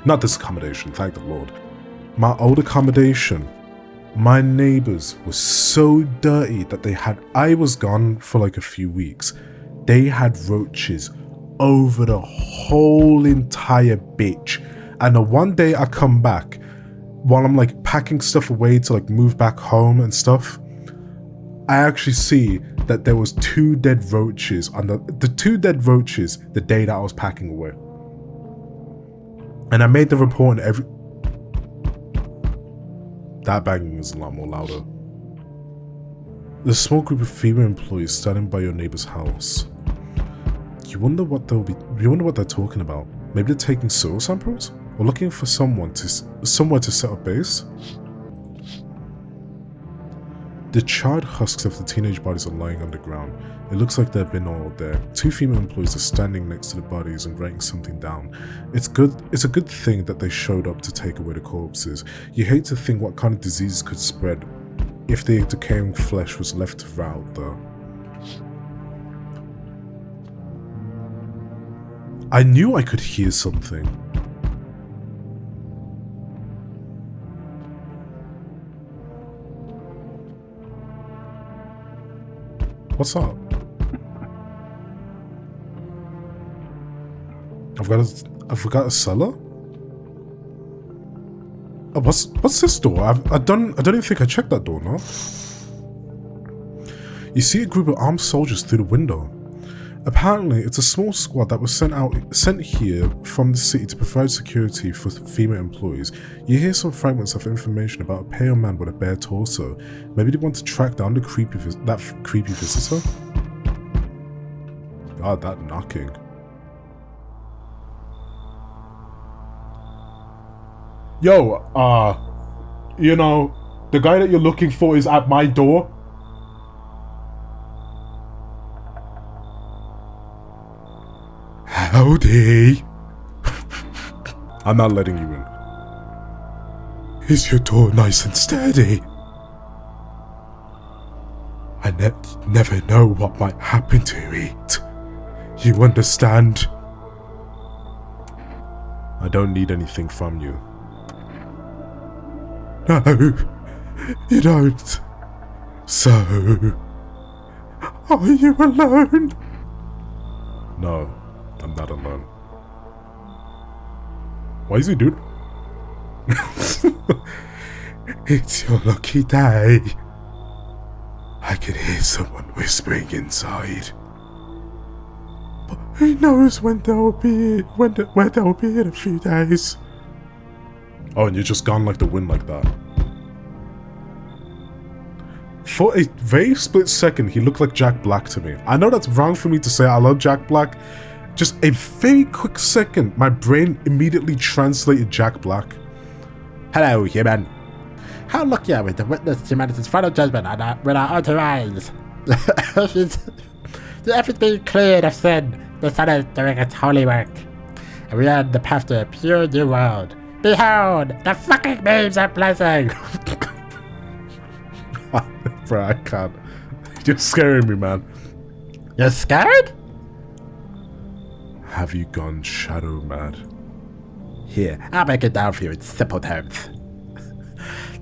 Not this accommodation, thank the Lord. My old accommodation. My neighbors were so dirty that I was gone for like a few weeks. They had roaches over the whole entire bitch. And the one day I come back, while I'm like packing stuff away to like move back home and stuff, I actually see that there was 2 dead roaches on the 2 dead roaches the day that I was packing away. And I made the report and that banging is a lot more louder. There's a small group of female employees standing by your neighbor's house. You wonder what they're talking about. Maybe they're taking soil samples? Or looking for somewhere to set up base? The charred husks of the teenage bodies are lying on the ground. It looks like they've been all there. 2 female employees are standing next to the bodies and writing something down. It's a good thing that they showed up to take away the corpses. You hate to think what kind of diseases could spread if the decaying flesh was left out there. I knew I could hear something. What's up? I've got a cellar? Oh, what's this door? I don't even think I checked that door, no? You see a group of armed soldiers through the window. Apparently, it's a small squad that was sent here from the city to provide security for female employees. You hear some fragments of information about a pale man with a bare torso. Maybe they want to track down the creepy visitor? God, that knocking. Yo, you know, the guy that you're looking for is at my door. Howdy. I'm not letting you in. Is your door nice and steady? I never know what might happen to it. You understand? I don't need anything from you. No, you don't. So, are you alone? No, I'm not alone. Why is he dude? It's your lucky day. I can hear someone whispering inside. But who knows when they'll be where they'll be in a few days. Oh, and you're just gone like the wind like that. For a very split second, he looked like Jack Black to me. I know that's wrong for me to say I love Jack Black. Just a very quick second, my brain immediately translated Jack Black. Hello, human. How lucky are we to witness humanity's final judgment with our own eyes? The earth is being cleared of sin. The sun is doing its holy work. And we are on the path to a pure new world. Behold, the fucking memes are blessing. Bro, I can't. You're scaring me, man. You're scared? Have you gone shadow mad? Here, I'll break it down for you in simple terms.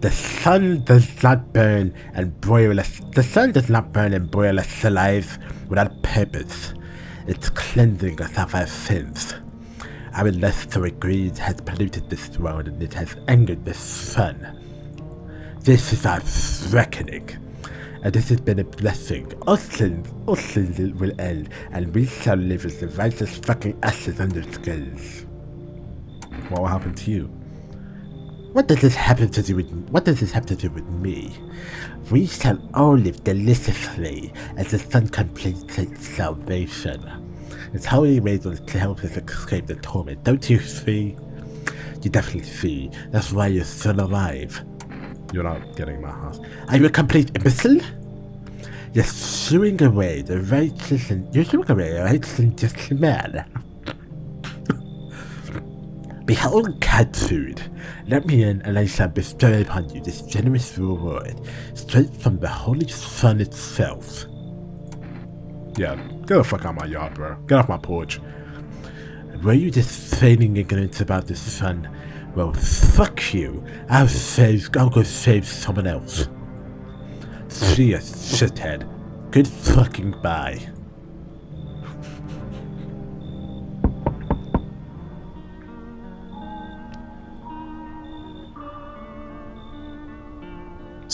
The sun does not burn and boil us. The sun does not burn and boil us alive without a purpose. It's cleansing us of our sins. Our lesser greed has polluted this world and it has angered the sun. This is our reckoning, and this has been a blessing. All sins will end, and we shall live as the righteous fucking ashes under skins. What will happen to you? What does this have to do with me? We shall all live deliciously as the sun completes its salvation. Its holy rays will help us escape the torment. Don't you see? You definitely see. That's why you're still alive. You're not getting my house. Are you a complete imbecile? You're shooing away the righteous and just man. Behold cat food. Let me in and I shall bestow upon you this generous reward, straight from the holy sun itself. Yeah, get the fuck out of my yard, bro. Get off my porch. Were you just feigning ignorance about the sun? Well, fuck you. I'll go save someone else. See ya, shithead. Good fucking bye.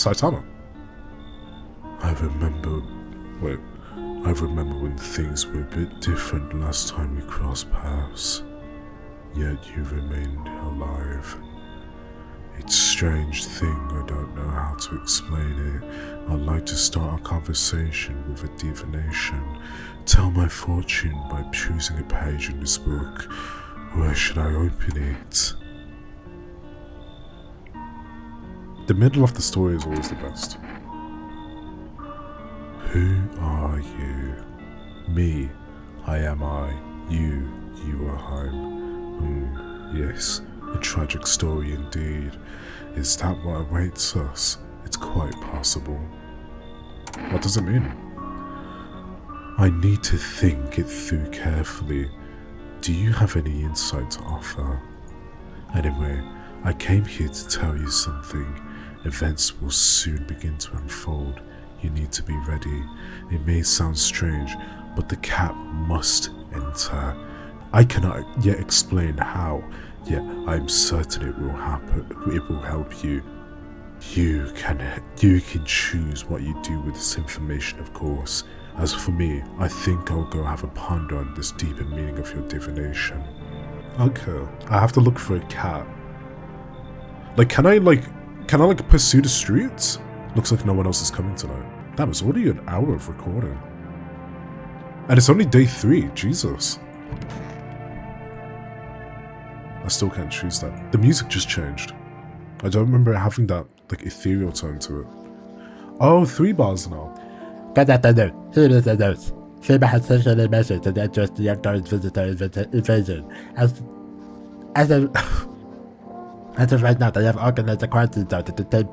Saitama. I remember when things were a bit different last time we crossed paths, yet you remained alive. It's a strange thing, I don't know how to explain it. I'd like to start a conversation with a divination. Tell my fortune by choosing a page in this book. Where should I open it? The middle of the story is always the best. Who are you? Me, I am I. You are home. Yes, a tragic story indeed. Is that what awaits us? It's quite possible. What does it mean? I need to think it through carefully. Do you have any insight to offer? Anyway, I came here to tell you something. Events will soon begin to unfold. You need to be ready. It may sound strange, but the cat must enter. I cannot yet explain how, yet I'm certain it will happen. It will help you. You can choose what you do with this information, of course. As for me, I think I'll go have a ponder on this deeper meaning of your divination. Okay, I have to look for a cat. Can I pursue the streets? Looks like no one else is coming tonight. That was already an hour of recording. And it's only day 3, Jesus. I still can't choose that. The music just changed. I don't remember it having that, ethereal tone to it. Oh, 3 bars now. Good afternoon. Here is the news. FEMA has sent measures to address the ongoing visitor invasion. As of right now, they have organized a quarantine zone to detain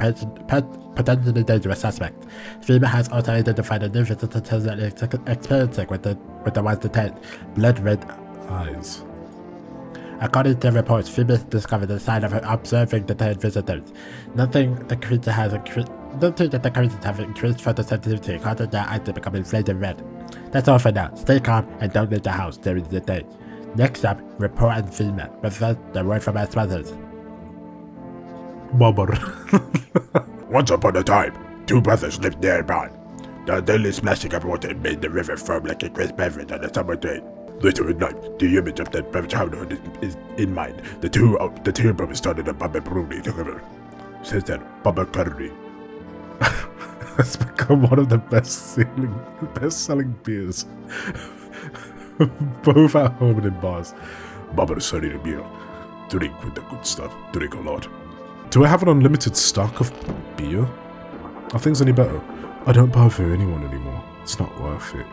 potentially dangerous suspects. FEMA has also identified a new visitor experiencing with the ones detained. Blood red eyes. According to reports, FEMA discovered a sign of observing detained visitors. Nothing that the creatures have increased photosensitivity, causing their eyes to become inflamed and red. That's all for now. Stay calm and don't leave the house during the day. Next up, report on FEMA. But first, the word from our sponsors. Bobber. Once upon a time, 2 brothers lived nearby. The daily splashing of water made the river foam like a crisp beverage on a summer day. Later at night, the image of that beverage childhood is in mind. The two brothers started a Baba Bruni together. Since then, Baba Curry has become one of the best-selling beers. Both at home and in bars. Baba study the beer. Drink with the good stuff. Drink a lot. Do I have an unlimited stock of beer? Are things any better? I don't bother anyone anymore. It's not worth it.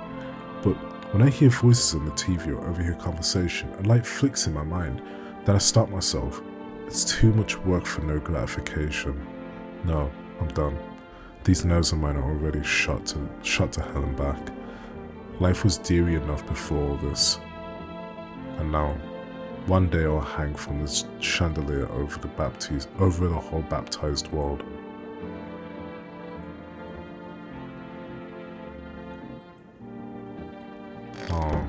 But when I hear voices on the TV or overhear conversation, a light flicks in my mind. Then I stop myself. It's too much work for no gratification. No, I'm done. These nerves of mine are already shot to hell and back. Life was deary enough before all this. And now, one day I'll hang from this chandelier over the whole baptized world. Oh.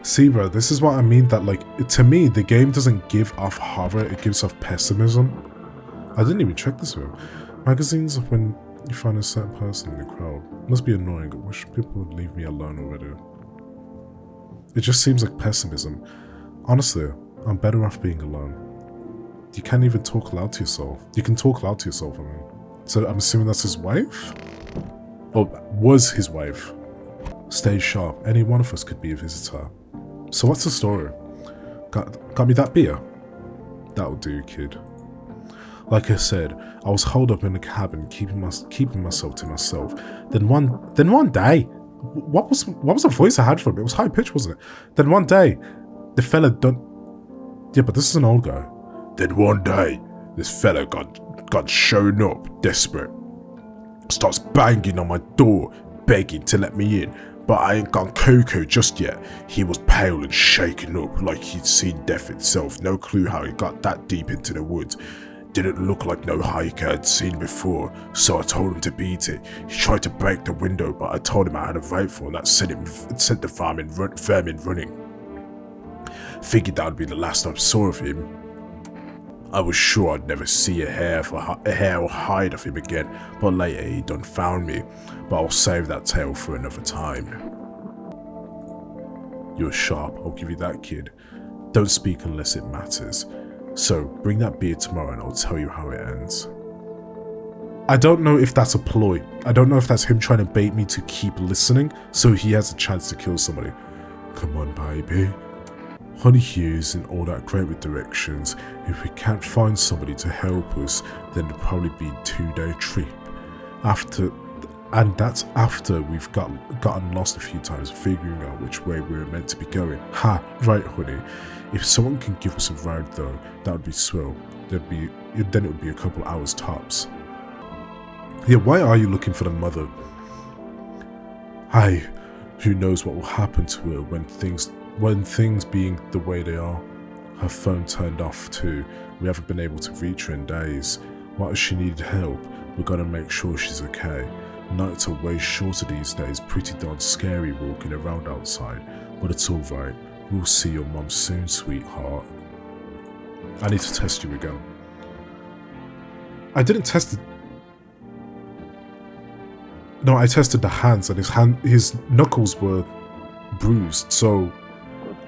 See, bro, this is what I mean, that to me, the game doesn't give off horror, it gives off pessimism. I didn't even check this one. Magazines of when you find a certain person in the crowd. Must be annoying. I wish people would leave me alone already. It just seems like pessimism. Honestly, I'm better off being alone. You can't even talk loud to yourself. You can talk loud to yourself, I mean. So I'm assuming that's his wife? Or was his wife. Stay sharp. Any one of us could be a visitor. So what's the story? Got me that beer? That'll do, kid. Like I said, I was holed up in the cabin, keeping myself to myself. Then one day, what was the voice I had from it? It was high pitched, wasn't it? Then one day, the fella done. Yeah, but this is an old guy. Then one day, this fella got shown up, desperate. Starts banging on my door, begging to let me in. But I ain't gone cuckoo just yet. He was pale and shaken up like he'd seen death itself. No clue how he got that deep into the woods. Didn't look like no hiker I'd seen before, so I told him to beat it. He tried to break the window, but I told him I had a rifle and that sent the vermin running. Figured that would be the last I saw of him. I was sure I'd never see a hair or hide of him again, but later he done found me. But I'll save that tale for another time. You're sharp, I'll give you that, kid. Don't speak unless it matters. So, bring that beer tomorrow and I'll tell you how it ends. I don't know if that's a ploy. I don't know if that's him trying to bait me to keep listening so he has a chance to kill somebody. Come on, baby. Honey here isn't all that great with directions. If we can't find somebody to help us, then it'll probably be a 2-day trip. And that's after we've gotten lost a few times figuring out which way we were meant to be going. Ha, right honey. If someone can give us a ride though, that would be swell. Then it would be a couple hours tops. Yeah, why are you looking for the mother? Hey, who knows what will happen to her when things being the way they are. Her phone turned off too. We haven't been able to reach her in days. What if she needed help? We're gonna make sure she's okay. Nights are way shorter these days, pretty darn scary walking around outside, but it's alright. We'll see your mum soon, sweetheart. I need to test you again. I didn't test it. No, I tested the hands, and his knuckles were bruised, so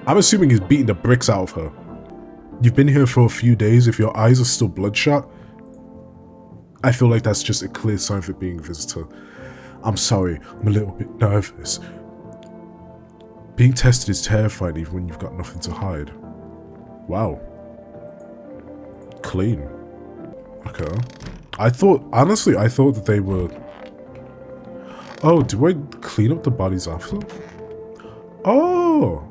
I'm assuming he's beating the bricks out of her. You've been here for a few days. If your eyes are still bloodshot, I feel like that's just a clear sign for being a visitor. I'm sorry, I'm a little bit nervous. Being tested is terrifying even when you've got nothing to hide. Wow. Clean. Okay. Honestly, I thought that they were... Oh, do I clean up the bodies after? Oh!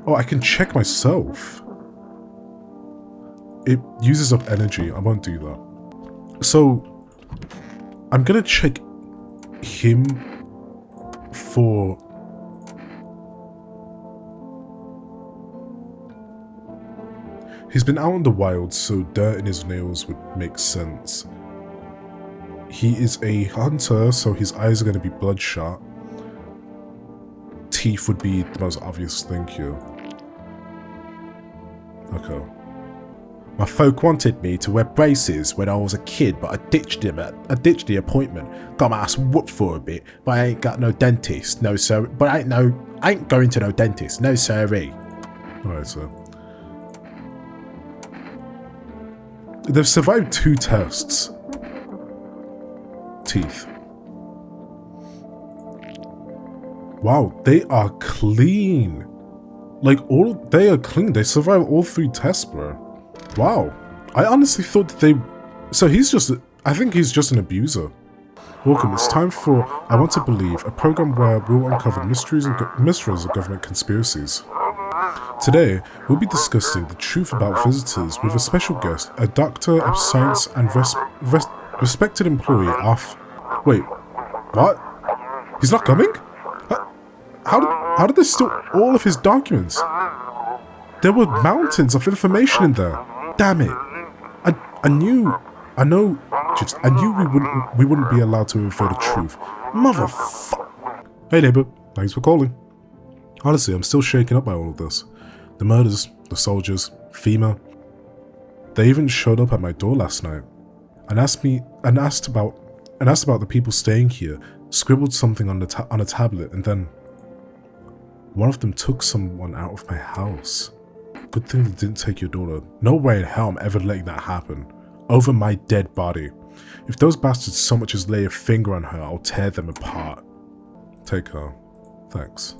Oh, I can check myself. It uses up energy. I won't do that. So, I'm gonna check him for... He's been out in the wild, so dirt in his nails would make sense. He is a hunter, so his eyes are going to be bloodshot. Teeth would be the most obvious thing here. Okay. My folk wanted me to wear braces when I was a kid, but I ditched the appointment. Got my ass whooped for a bit, but I ain't got no dentist. No sir, but I ain't going to no dentist. No siree. Alright, sir. They've survived 2 tests. Teeth. Wow, they are clean. Like, they are clean. They survived all 3 tests, bro. Wow. I honestly thought that they... So I think he's just an abuser. Welcome, it's time for I Want to Believe, a program where we'll uncover mysteries of government conspiracies. Today, we'll be discussing the truth about visitors with a special guest, a doctor of science and respected employee of... Wait, what? He's not coming? How did they steal all of his documents? There were mountains of information in there. Damn it. I knew we wouldn't be allowed to reveal the truth. Motherfucker. Hey neighbor, thanks for calling. Honestly, I'm still shaken up by all of this. The murders, the soldiers, FEMA. They even showed up at my door last night and asked about the people staying here, scribbled something on a tablet, and then one of them took someone out of my house. Good thing they didn't take your daughter. No way in hell I'm ever letting that happen. Over my dead body. If those bastards so much as lay a finger on her, I'll tear them apart. Take her. Thanks.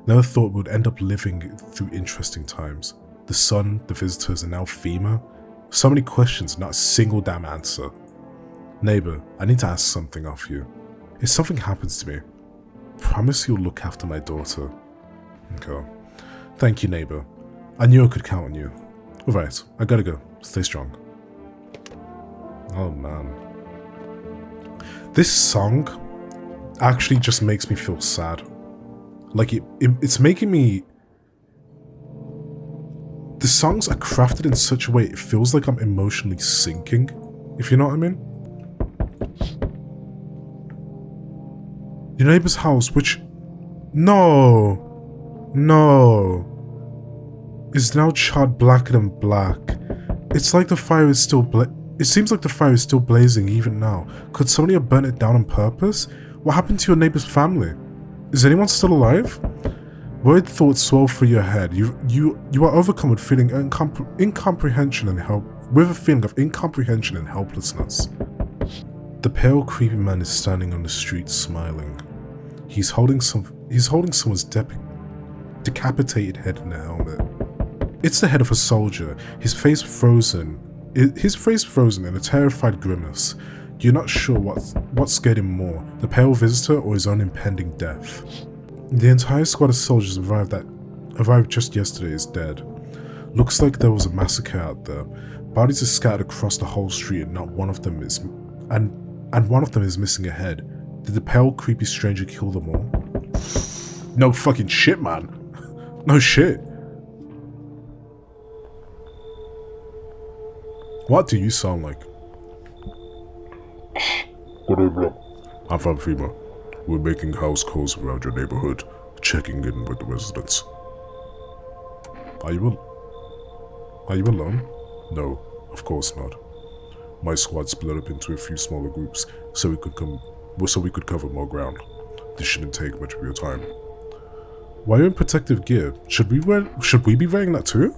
Never thought we'd end up living through interesting times. The sun, the visitors, and now FEMA. So many questions, not a single damn answer. Neighbor, I need to ask something of you. If something happens to me, promise you'll look after my daughter. Okay. Thank you, neighbor. I knew I could count on you. Alright, I gotta go. Stay strong. Oh man. This song actually just makes me feel sad. Like it's making me... The songs are crafted in such a way it feels like I'm emotionally sinking, if you know what I mean. Your neighbor's house, which... No! Is now charred blacker than black. It's like the fire is still it seems like the fire is still blazing even now. Could somebody have burnt it down on purpose? What happened to your neighbor's family? Is anyone still alive? Worried thoughts swirl through your head. You are overcome with feeling incomprehension and with a feeling of incomprehension and helplessness. The pale, creepy man is standing on the street smiling. He's holding someone's decapitated head in a helmet. It's the head of a soldier, his face frozen in a terrified grimace. You're not sure what scared him more, the pale visitor or his own impending death. The entire squad of soldiers arrived just yesterday is dead. Looks like there was a massacre out there. Bodies are scattered across the whole street and one of them is missing a head. Did the pale, creepy stranger kill them all? No fucking shit, man. No shit. What do you sound like? Good evening. I'm from FEMA. We're making house calls around your neighborhood, checking in with the residents. Are you alone? No, of course not. My squad split up into a few smaller groups so we could cover more ground. This shouldn't take much of your time. Why are you in protective gear? Should we be wearing that too?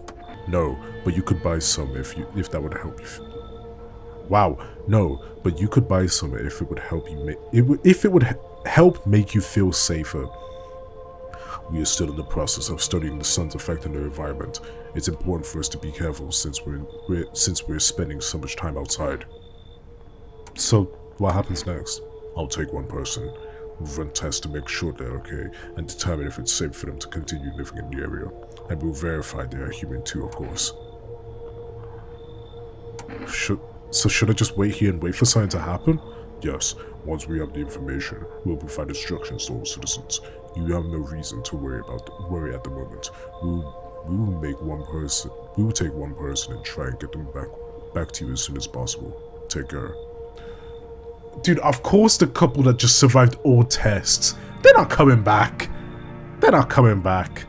No, but you could buy some if that would help you. Wow, no, but you could buy some if it would help you help make you feel safer. We are still in the process of studying the sun's effect on the environment. It's important for us to be careful since we're spending so much time outside. So, what happens next? I'll take one person. We'll run tests to make sure they're okay and determine if it's safe for them to continue living in the area. And we'll verify they are human too, of course. Should I just wait here and wait for something to happen? Yes, once we have the information, we'll provide instructions to all citizens. You have no reason to worry at the moment. We will take one person and try and get them back to you as soon as possible. Take care. Dude, of course the couple that just survived all tests, they're not coming back. They're not coming back.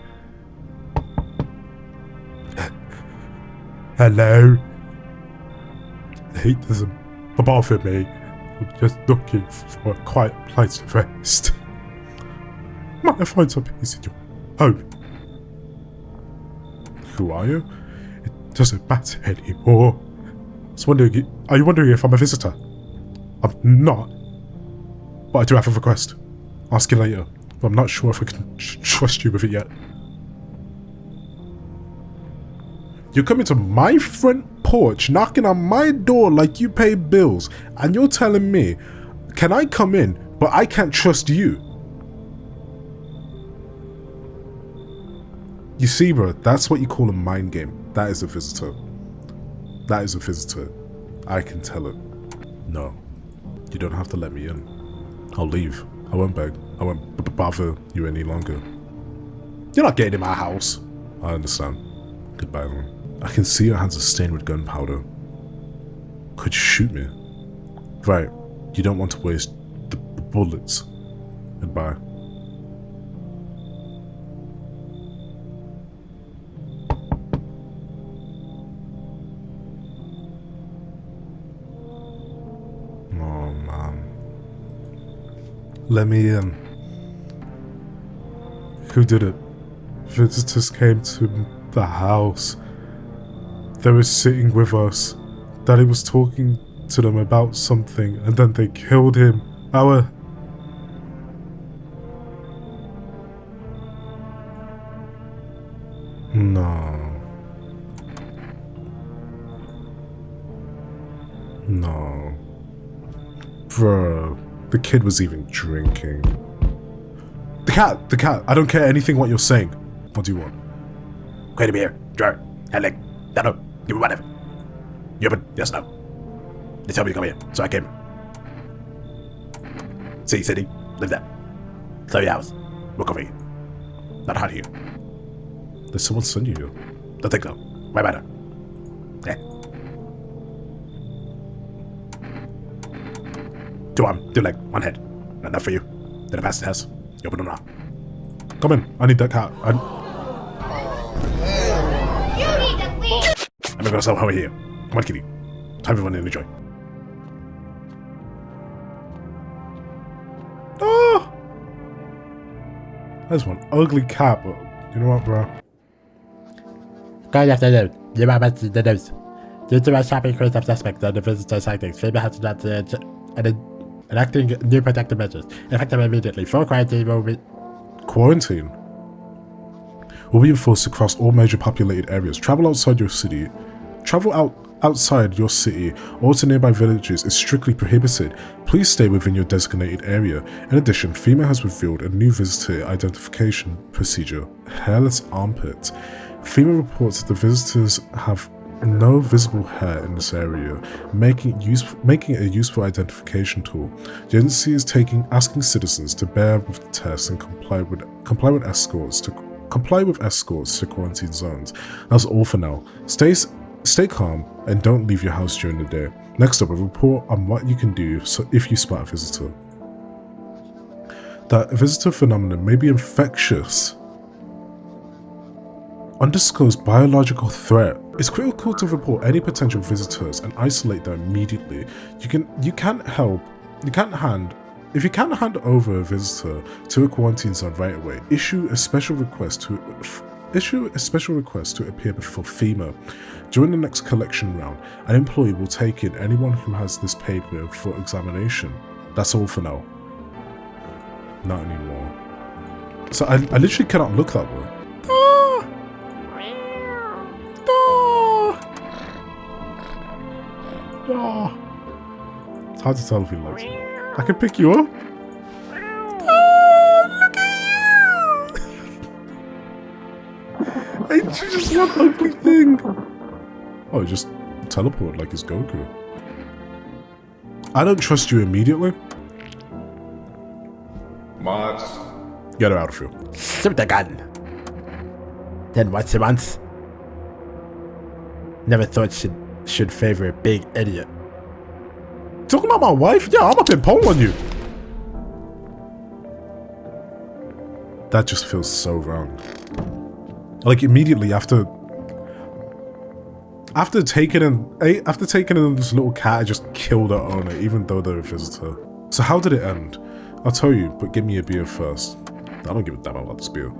Hello? Hey, there's a bother me. I'm just looking for a quiet place to rest. Might I find some peace in your home? Who are you? It doesn't matter anymore. Are you wondering if I'm a visitor? I'm not. But I do have a request. Ask you later. But I'm not sure if I can trust you with it yet. You're coming to my front porch, knocking on my door like you pay bills, and you're telling me, can I come in, but I can't trust you? You see, bro, that's what you call a mind game. That is a visitor. That is a visitor. I can tell it. No, you don't have to let me in. I'll leave. I won't beg. I won't bother you any longer. You're not getting in my house. I understand. Goodbye, then. I can see your hands are stained with gunpowder. Could you shoot me? Right, you don't want to waste the bullets. Goodbye. Oh man. Let me in. Who did it? Visitors came to the house. They were sitting with us. Daddy was talking to them about something and then they killed him. No. No. Bro, the kid was even drinking. The cat, I don't care anything what you're saying. What do you want? Quite a beer, drawer, handling, no, give me whatever. You open, yes, no. They tell me to come here, so I came. See, city, live there. Clear your house, work over here. Not hard here. Did someone send you here? Don't think so. Why matter? Yeah. Two arm, two leg, one head. Not enough for you. Then the pastor has. You open them now. Come in, I need that cat. I'm gonna go over here. Come on, kitty. Time for fun and enjoy. Oh! That's one ugly cat, but you know what, bro? Good afternoon. You are watching the news. Due to a shopping cruise of suspects on the visitor sightings, FEMA has announced enacting new protective measures, effective immediately. Full quarantine will be... Quarantine will be enforced across all major populated areas. Travel outside your city or to nearby villages is strictly prohibited. Please stay within your designated area. In addition, FEMA has revealed a new visitor identification procedure, hairless armpit. FEMA reports that the visitors have no visible hair in this area, making it a useful identification tool. The agency is asking citizens to bear with the test and comply with escorts to quarantine zones. That's all for now. Stay calm and don't leave your house during the day. Next up, a report on what you can do if you spot a visitor. That visitor phenomenon may be infectious. Undisclosed biological threat. It's critical to report any potential visitors and isolate them immediately. If you can't hand over a visitor to a quarantine zone right away, issue a special request to appear before FEMA. During the next collection round, an employee will take in anyone who has this paper for examination. That's all for now. Not anymore. So I literally cannot look that way. It's hard to tell if he likes me. I can pick you up. Look at you! Ain't you just one ugly thing? Oh, he just teleported like his Goku. I don't trust you immediately. Mods. Get her out of here. Shoot the gun. Then what she wants? Never thought should favor a big idiot. Talking about my wife? Yeah, I'm up in pole on you. That just feels so wrong. Like immediately after taking in this little cat, I just killed her owner, even though they're a visitor. So how did it end? I'll tell you, but give me a beer first. I don't give a damn about this beer.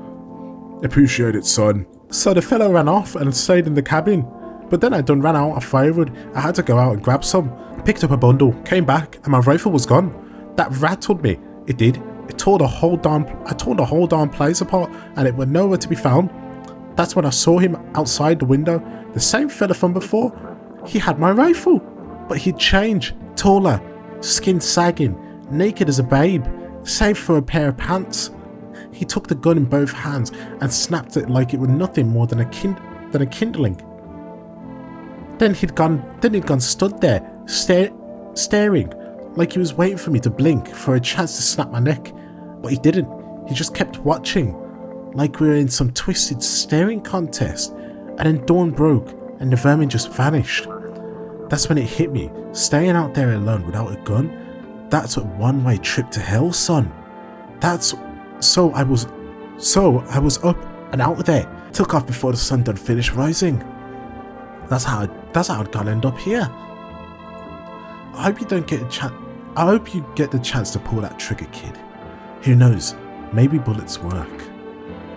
Appreciate it, son. So the fellow ran off and stayed in the cabin. But then I done ran out of firewood. I had to go out and grab some. Picked up a bundle, came back, and my rifle was gone. That rattled me. It did. I tore the whole darn place apart, and it was nowhere to be found. That's when I saw him outside the window. The same fella from before. He had my rifle, but he'd changed. Taller, skin sagging, naked as a babe, save for a pair of pants. He took the gun in both hands and snapped it like it was nothing more than a kindling. Then he'd gone stood there, staring, like he was waiting for me to blink for a chance to snap my neck. But he didn't. He just kept watching, like we were in some twisted staring contest. And then dawn broke, and the vermin just vanished. That's when it hit me. Staying out there alone without a gun, that's a one-way trip to hell, son. So I was up and out of there. Took off before the sun done finished rising. That's how I'd gonna end up here. I hope you don't get a chance. I hope you get the chance to pull that trigger, kid. Who knows? Maybe bullets work.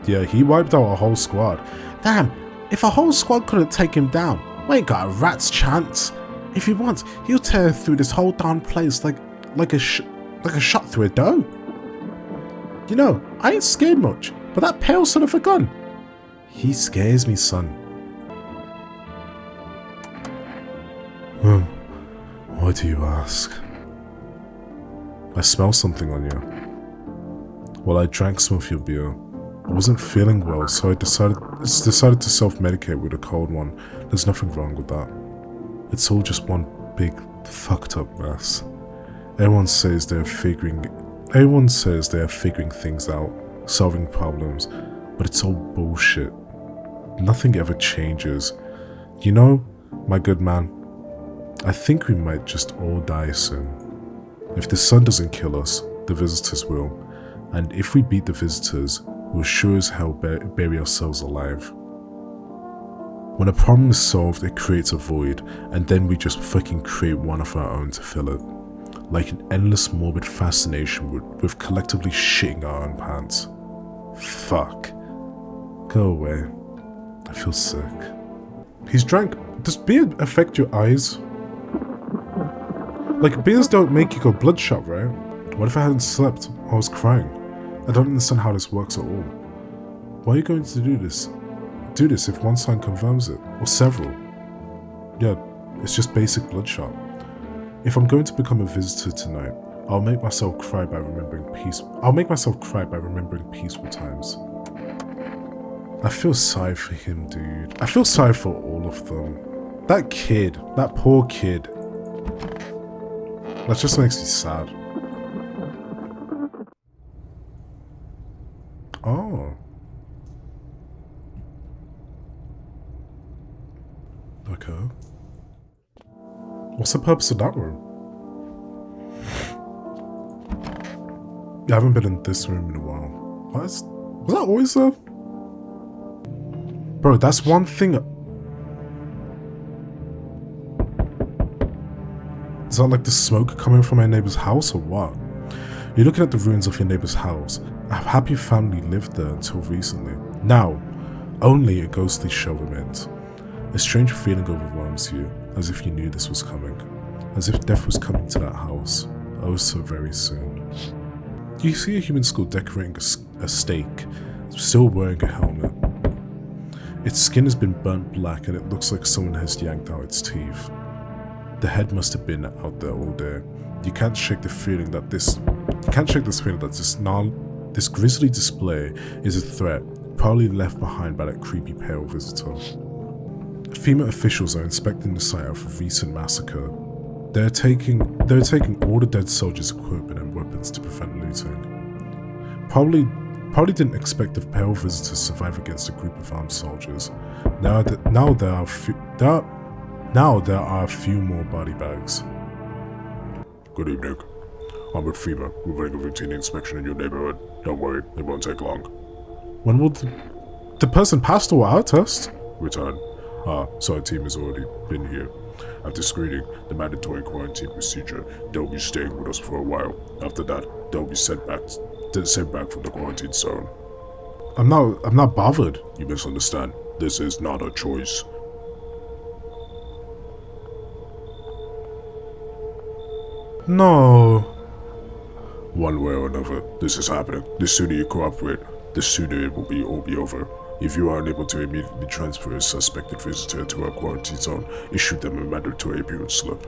Yeah, he wiped out a whole squad. Damn! If a whole squad couldn't take him down, we ain't got a rat's chance. If he wants, he'll tear through this whole darn place like a shot through a dough. You know, I ain't scared much, but that pale son of a gun, he scares me, son. Why do you ask? I smell something on you. Well, I drank some of your beer. I wasn't feeling well, so I decided to self-medicate with a cold one. There's nothing wrong with that. It's all just one big fucked up mess. Everyone says they are figuring things out, solving problems, but it's all bullshit. Nothing ever changes. You know, my good man, I think we might just all die soon. If the sun doesn't kill us, the visitors will. And if we beat the visitors, we'll sure as hell bury ourselves alive. When a problem is solved, it creates a void, and then we just fucking create one of our own to fill it. Like an endless morbid fascination with collectively shitting our own pants. Fuck. Go away. I feel sick. He's drank. Does beer affect your eyes? Like, beers don't make you go bloodshot, right? What if I hadn't slept while I was crying? I don't understand how this works at all. Why are you going to do this? Do this if one sign confirms it, or several. Yeah, it's just basic bloodshot. If I'm going to become a visitor tonight, I'll make myself cry by remembering peaceful times. I feel sorry for him, dude. I feel sorry for all of them. That kid, that poor kid. That just makes me sad. Oh. Okay. What's the purpose of that room? I haven't been in this room in a while. Was that always there? Bro, that's one thing. Is that like the smoke coming from my neighbor's house or what? You're looking at the ruins of your neighbor's house. A happy family lived there until recently. Now, only a ghostly shell remains. A strange feeling overwhelms you, as if you knew this was coming. As if death was coming to that house, oh so very soon. You see a human skull decorating a stake, still wearing a helmet. Its skin has been burnt black and it looks like someone has yanked out its teeth. The head must have been out there all day. You can't shake this feeling that this grisly display is a threat, probably left behind by that creepy pale visitor. FEMA officials are inspecting the site of a recent massacre. They're taking all the dead soldiers' equipment and weapons to prevent looting. Probably didn't expect the pale visitor to survive against a group of armed soldiers. Now there are a few more body bags. Good evening. I'm with FEMA. We're running a routine inspection in your neighborhood. Don't worry, it won't take long. When will the person passed or our test? Return. So our team has already been here. After screening the mandatory quarantine procedure, they'll be staying with us for a while. After that, they'll be sent back from the quarantine zone. I'm not bothered. You misunderstand. This is not a choice. No. One way or another, this is happening. The sooner you cooperate, the sooner it will all be over. If you are unable to immediately transfer a suspected visitor to our quarantine zone, issue them a mandatory appearance slip.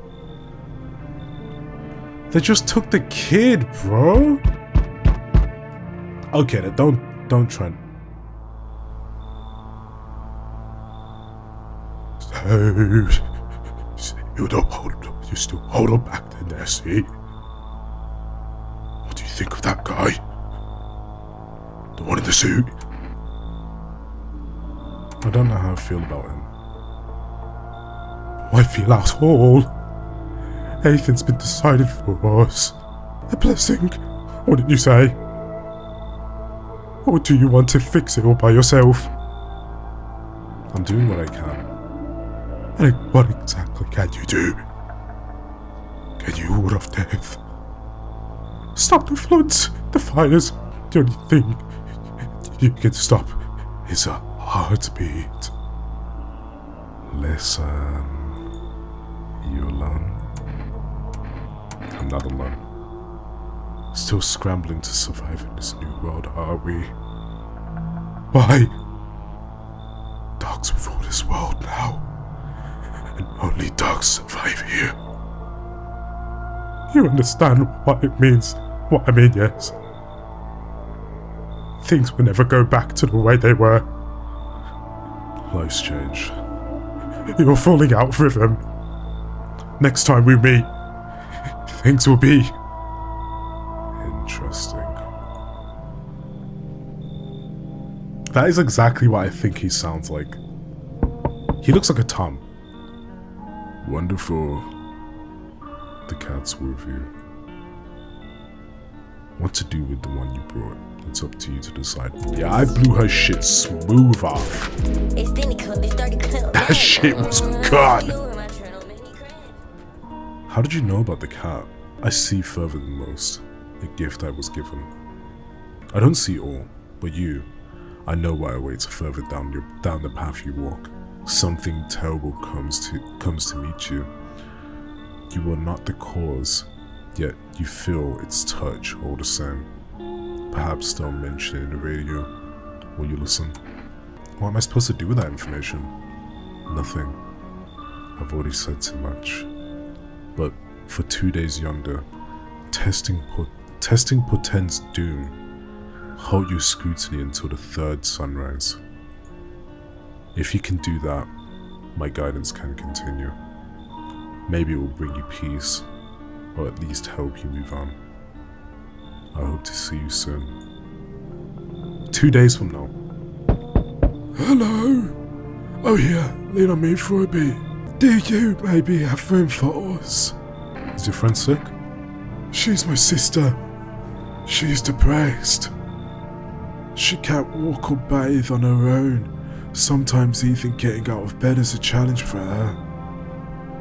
They just took the kid, bro. Okay, don't try. You still hold on back there, see? What do you think of that guy? The one in the suit? I don't know how I feel about him. I feel asshole. Everything's been decided for us. A blessing. What did you say? Or do you want to fix it all by yourself? I'm doing what I can. And what exactly can you do? Can you ward off death? Stop the floods, the fires. The only thing you can stop is a heartbeat. Listen. You alone? I'm not alone. Still scrambling to survive in this new world, are we? Why? Dogs rule this world now. And only dogs survive here. You understand what it means? What I mean, yes. Things will never go back to the way they were. Life's change. You're falling out of rhythm. Next time we meet, things will be interesting. That is exactly what I think he sounds like. He looks like a Tom. Wonderful. The cat's with you. What to do with the one you brought, it's up to you to decide. Yeah, I blew her shit smooth off. That shit was gone. How did you know about the cat? I see further than most. A gift I was given. I don't see all, but you. I know what awaits further down the path you walk. Something terrible comes to meet you. You are not the cause, yet you feel its touch all the same. Perhaps they'll mention it in the radio. Will you listen? What am I supposed to do with that information? Nothing. I've already said too much. But for 2 days yonder, testing portends doom. Hold your scrutiny until the third sunrise. If you can do that, my guidance can continue. Maybe it will bring you peace, or at least help you move on. I hope to see you soon. 2 days from now. Hello. Oh yeah, lean on me for a bit. Do you maybe have room for us? Is your friend sick? She's my sister. She's depressed. She can't walk or bathe on her own. Sometimes even getting out of bed is a challenge for her.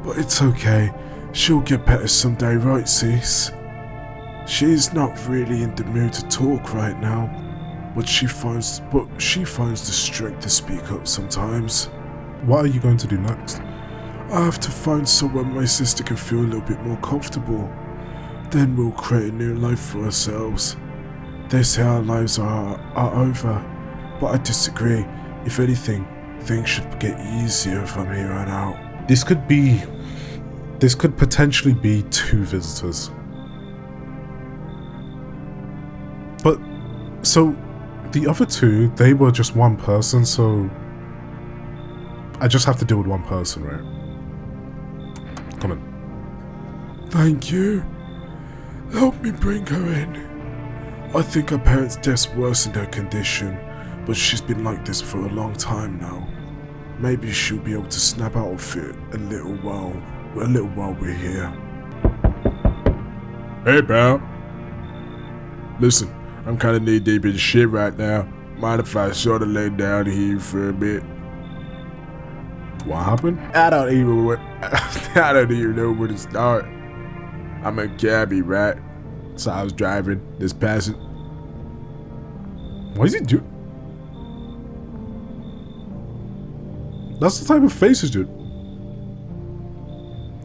But it's okay. She'll get better someday, right, sis? She's not really in the mood to talk right now, but she finds the strength to speak up sometimes. What are you going to do next? I have to find somewhere my sister can feel a little bit more comfortable. Then we'll create a new life for ourselves. They say our lives are over, but I disagree. If anything, things should get easier from here on out. This could potentially be 2 visitors. But, so, the other 2, they were just 1 person, so I just have to deal with 1 person, right? Come on. Thank you. Help me bring her in. I think her parents' deaths worsened her condition, but she's been like this for a long time now. Maybe she'll be able to snap out of it a little while we're here. Hey, pal. Listen, I'm kinda knee deep in shit right now. Mind if I sorta lay down here for a bit? What happened? I don't even know where to start. I'm a cabbie, right? So I was driving this passing. What is he doing? That's the type of faces, dude.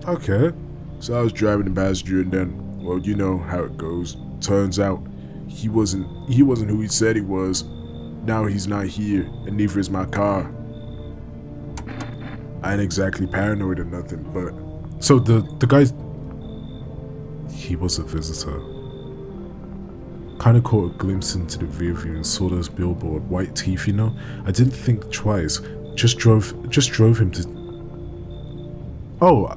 Okay. So I was driving the passenger, and then, well, you know how it goes. Turns out he wasn't who he said he was. Now he's not here, and neither is my car. I ain't exactly paranoid or nothing, but so the guy, he was a visitor. Kind of caught a glimpse into the rear view and saw those billboard, white teeth, you know. I didn't think twice. Just drove him to. Oh,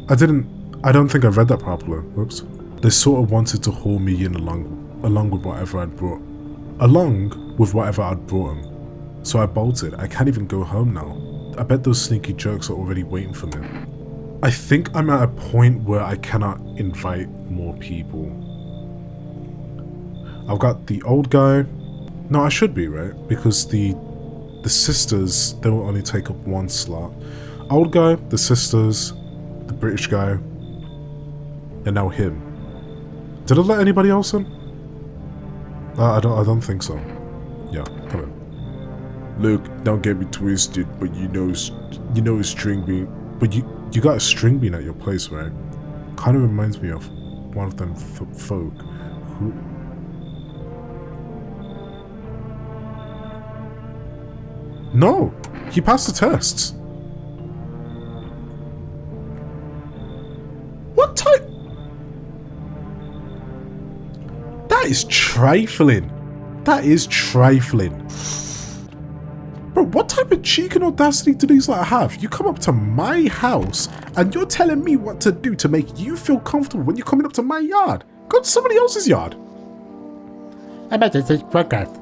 I don't think I read that properly. Whoops. They sort of wanted to haul me in along with whatever I'd brought. Him. So I bolted. I can't even go home now. I bet those sneaky jerks are already waiting for me. I think I'm at a point where I cannot invite more people. I've got the old guy. No, I should be, right? Because the sisters, they will only take up 1 slot. Old guy, the sisters, the British guy, and now him. Did I let anybody else in? I don't think so. Yeah, come in. look, don't get me twisted, but you know a string bean. But you got a string bean at your place, right? Kind of reminds me of one of them folk who. No, he passed the tests. What type? That is trifling. That is trifling. Bro, what type of cheek and audacity do these like have? You come up to my house and you're telling me what to do to make you feel comfortable when you're coming up to my yard. Go to somebody else's yard. Emergency broadcast.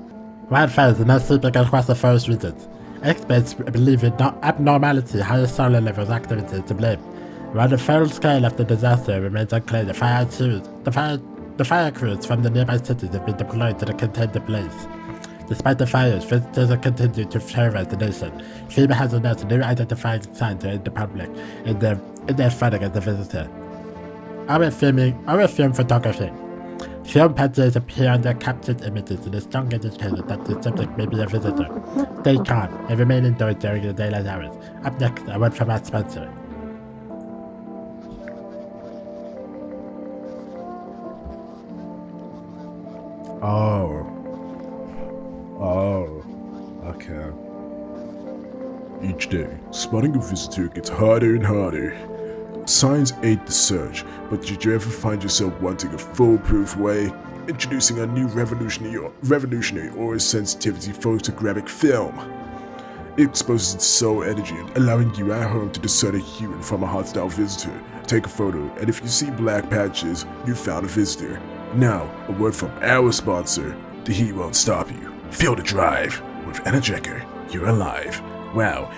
Wildfires are not sweeping across the forest regions. Experts believe in abnormality, higher solar levels activity to blame. While the full scale of the disaster remains unclear, the fire crews from the nearby cities have been deployed to contain the blaze. Despite the fires, visitors have continued to terrorize the nation. FEMA has announced a new identifying sign to aid the public in their fight against the visitor. Film photography. Film pictures appear on their captured images in a strong indicator that the subject may be a visitor. Stay calm and remain indoors during the daylight hours. Up next, a word from our sponsor. Okay. Each day, spotting a visitor gets harder and harder. Signs aid the search, but did you ever find yourself wanting a foolproof way? Introducing a new revolutionary aura sensitivity photographic film. It exposes its soul energy, allowing you at home to discern a human from a hostile visitor. Take a photo, and if you see black patches, you found a visitor. Now, a word from our sponsor. The heat won't stop you. Feel the drive. With Energizer, you're alive. Wow,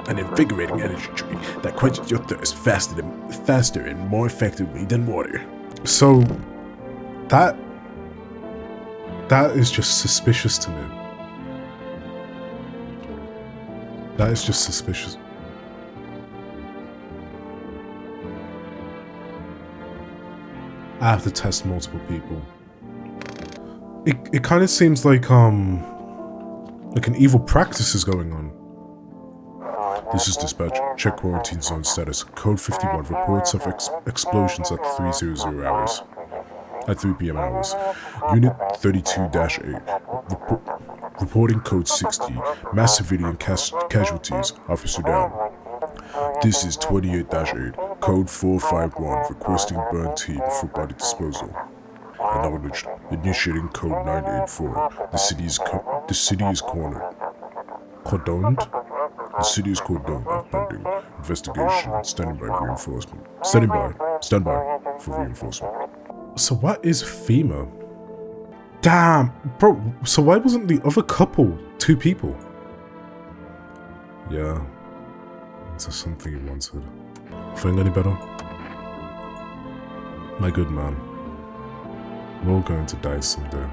an invigorating energy drink that quenches your thirst faster and more effectively than water. So, that is just suspicious to me. That is just suspicious. I have to test multiple people. It kind of seems like an evil practice is going on. This is dispatch. Check quarantine zone status. Code 51. Reports of explosions at 3:00 hours. At 3 p.m. hours. Unit 32-8. Reporting code 60. Mass civilian casualties. Officer down. This is 28-8. Code 451. Requesting burn team for body disposal. Acknowledged. Initiating code 984. The city is cornered. Cordoned? The city is cordoned. Pending. Investigation. Standing by reinforcement. Stand by for reinforcement. So what is FEMA? Damn, bro, so why wasn't the other couple 2 people? Yeah, that's something he wanted. Feeling any better? My good man. We're all going to die someday.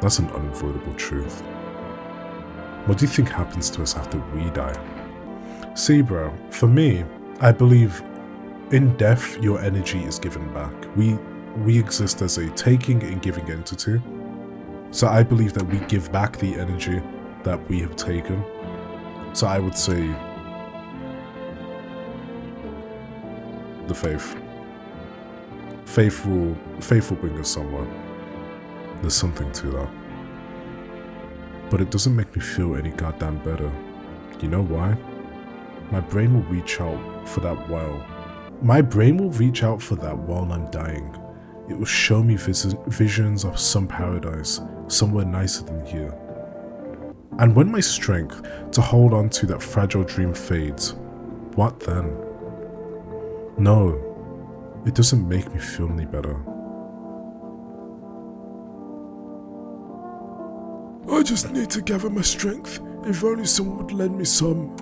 That's an unavoidable truth. What do you think happens to us after we die? See, bro, for me, I believe in death, your energy is given back. We exist as a taking and giving entity. So I believe that we give back the energy that we have taken. So I would say the faith. Faith will bring us somewhere. There's something to that. But it doesn't make me feel any goddamn better. You know why? My brain will reach out for that while I'm dying. It will show me visions of some paradise, somewhere nicer than here. And when my strength to hold on to that fragile dream fades, what then? No, it doesn't make me feel any better. I just need to gather my strength. If only someone would lend me some.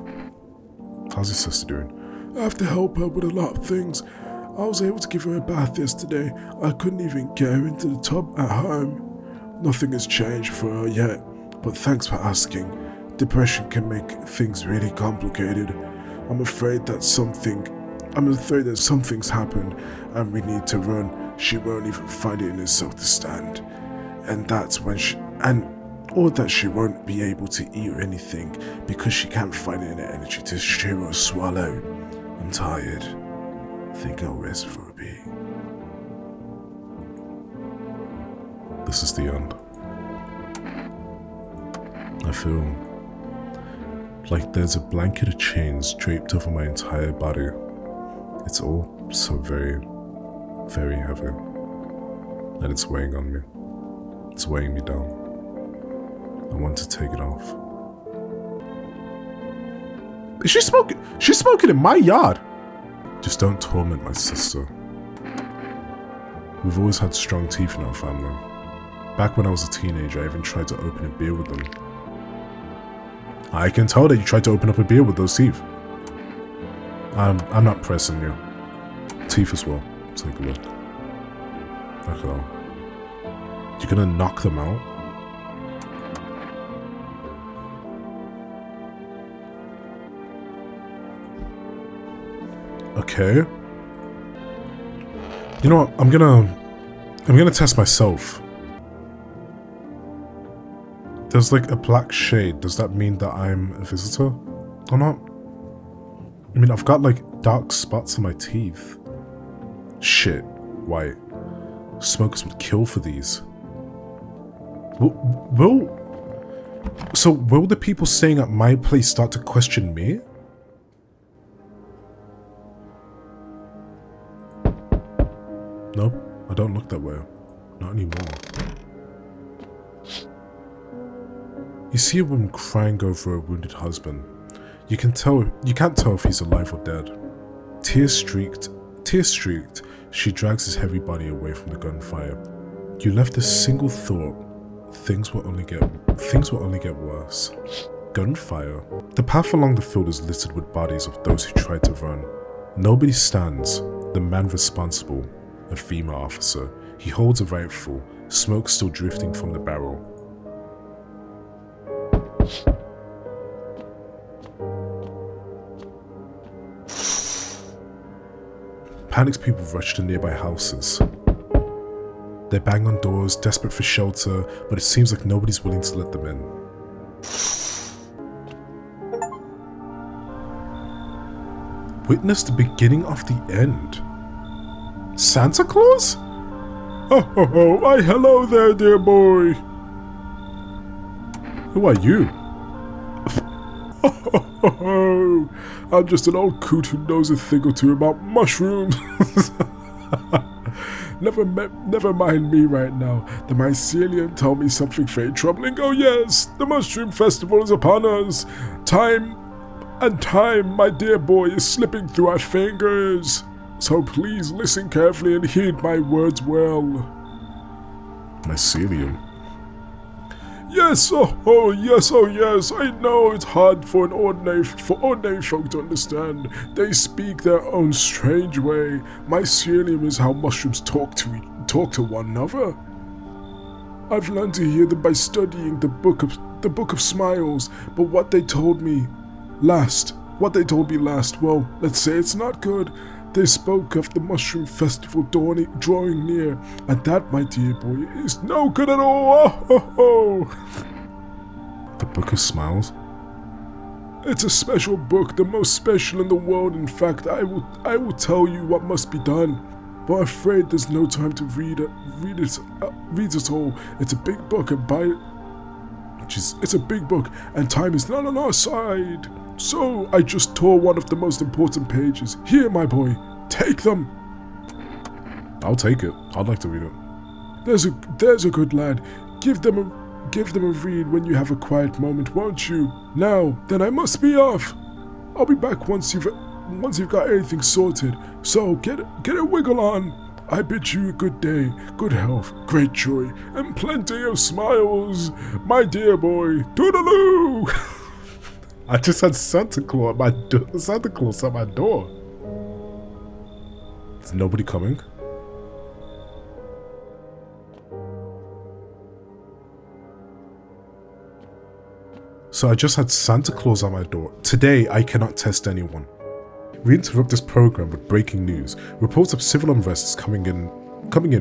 How's your sister doing? I have to help her with a lot of things. I was able to give her a bath yesterday. I couldn't even get her into the tub at home. Nothing has changed for her yet, but thanks for asking. Depression can make things really complicated. I'm afraid that something's happened and we need to run. She won't even find it in herself to stand. And that's when or that she won't be able to eat or anything because she can't find it in her energy to chew or swallow. I'm tired. I think I'll rest for a bit. This is the end. I feel like there's a blanket of chains draped over my entire body. It's all so very, very heavy. And it's weighing on me. It's weighing me down. I want to take it off. Is she smoking? She's smoking in my yard. Just don't torment my sister. We've always had strong teeth in our family. Back when I was a teenager, I even tried to open a beer with them. I can tell that you tried to open up a beer with those teeth. I'm not pressing you. Teeth as well. Take a look. Look at that. You're gonna knock them out? Okay. You know what? I'm gonna test myself. There's like a black shade. Does that mean that I'm a visitor or not? I mean, I've got like dark spots on my teeth. Shit, white. Smokers would kill for these. Will the people staying at my place start to question me? Nope, I don't look that way. Not anymore. You see a woman crying over a wounded husband. You can't tell if he's alive or dead. Tear streaked, she drags his heavy body away from the gunfire. You left a single thought. Things will only get worse. Gunfire. The path along the field is littered with bodies of those who tried to run. Nobody stands. The man responsible, a female officer. He holds a rifle, smoke still drifting from the barrel. Panicked people rush to nearby houses. They bang on doors, desperate for shelter, but it seems like nobody's willing to let them in. Witness the beginning of the end. Santa Claus? Oh, ho, ho. Why, hello there, dear boy. Who are you? Oh, I'm just an old coot who knows a thing or two about mushrooms. Never mind me right now. The mycelium tell me something very troubling. Oh yes, the mushroom festival is upon us. Time, my dear boy, is slipping through our fingers. So please listen carefully and heed my words well. Mycelium? Yes, yes, I know it's hard for ordinary folk to understand. They speak their own strange way. Mycelium is how mushrooms talk to one another. I've learned to hear them by studying the book of smiles, but what they told me last, well, let's say it's not good. They spoke of the mushroom festival drawing near, and that, my dear boy, is no good at all. The Book of Smiles? It's a special book, the most special in the world. In fact, I will tell you what must be done. But I'm afraid there's no time to read it all. It's a big book, it's a big book, and time is not on our side. So I just tore one of the most important pages. Here, my boy, take them. I'll take it. I'd like to read it. There's a good lad. Give them a read when you have a quiet moment, won't you? Now, then I must be off. I'll be back once you've got everything sorted. So get a wiggle on. I bid you a good day, good health, great joy, and plenty of smiles, my dear boy. Toodaloo! I just had Santa Claus at my door. Is nobody coming? So I just had Santa Claus at my door. Today, I cannot test anyone. We interrupt this program with breaking news. Reports of civil unrest is coming in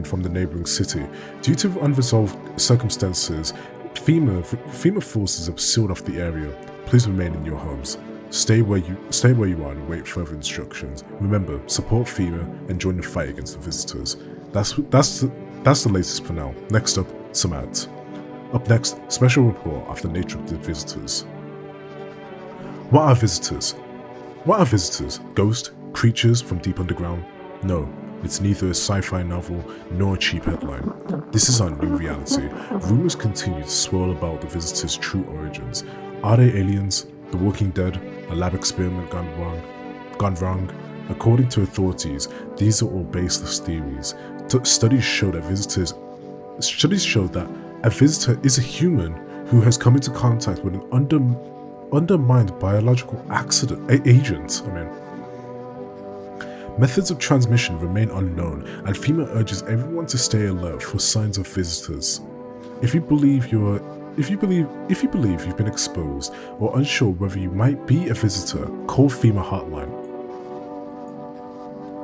from the neighboring city. Due to unresolved circumstances, FEMA forces have sealed off the area. Please remain in your homes. Stay where you are and wait further instructions. Remember, support FEMA and join the fight against the visitors. That's the latest for now. Next up, some ads. Up next, special report of the nature of the visitors. What are visitors? What are visitors? Ghosts? Creatures from deep underground? No, it's neither a sci-fi novel nor a cheap headline. This is our new reality. Rumors continue to swirl about the visitors' true origins. Are they aliens? The Walking Dead? A lab experiment gone wrong? According to authorities, these are all baseless theories. Studies show that a visitor is a human who has come into contact with an undermined biological agent. Methods of transmission remain unknown, and FEMA urges everyone to stay alert for signs of visitors. If you believe you've been exposed or unsure whether you might be a visitor, call FEMA hotline.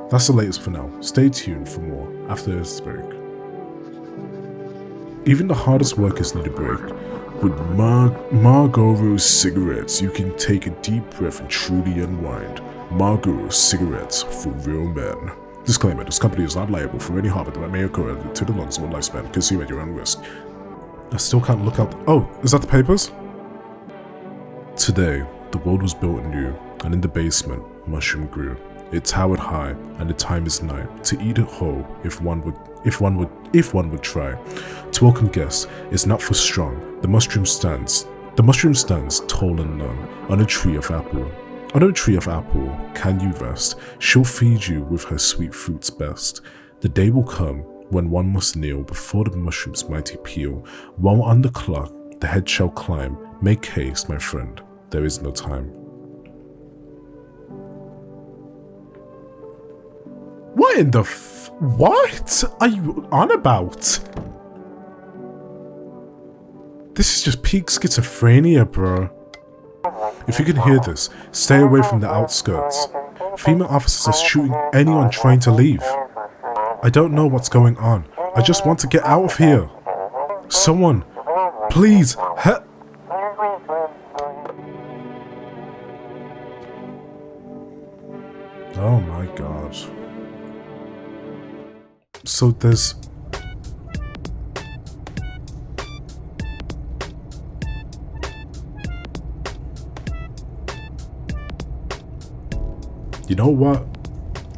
That's the latest for now. Stay tuned for more after this break. Even the hardest workers need a break. With Marlboro cigarettes, you can take a deep breath and truly unwind. Marlboro cigarettes for real men. Disclaimer, this company is not liable for any harm that may occur to the lungs or lifespan. Consume at your own risk. I still can't look out. Oh, is that the papers? Today, the world was built anew, and in the basement, mushroom grew. It towered high, and the time is nigh to eat it whole if one would try. To welcome guests is not for strong. The mushroom stands tall and long on a tree of apple. On a tree of apple, can you rest? She'll feed you with her sweet fruits best. The day will come when one must kneel before the mushroom's mighty peel. While on the clock, the head shall climb. Make haste, my friend, there is no time. What in the what are you on about? This is just peak schizophrenia, bro. If you can hear this, stay away from the outskirts. Female officers are shooting anyone trying to leave. I don't know what's going on. I just want to get out of here. Someone, please, help. Oh my god. So there's... You know what?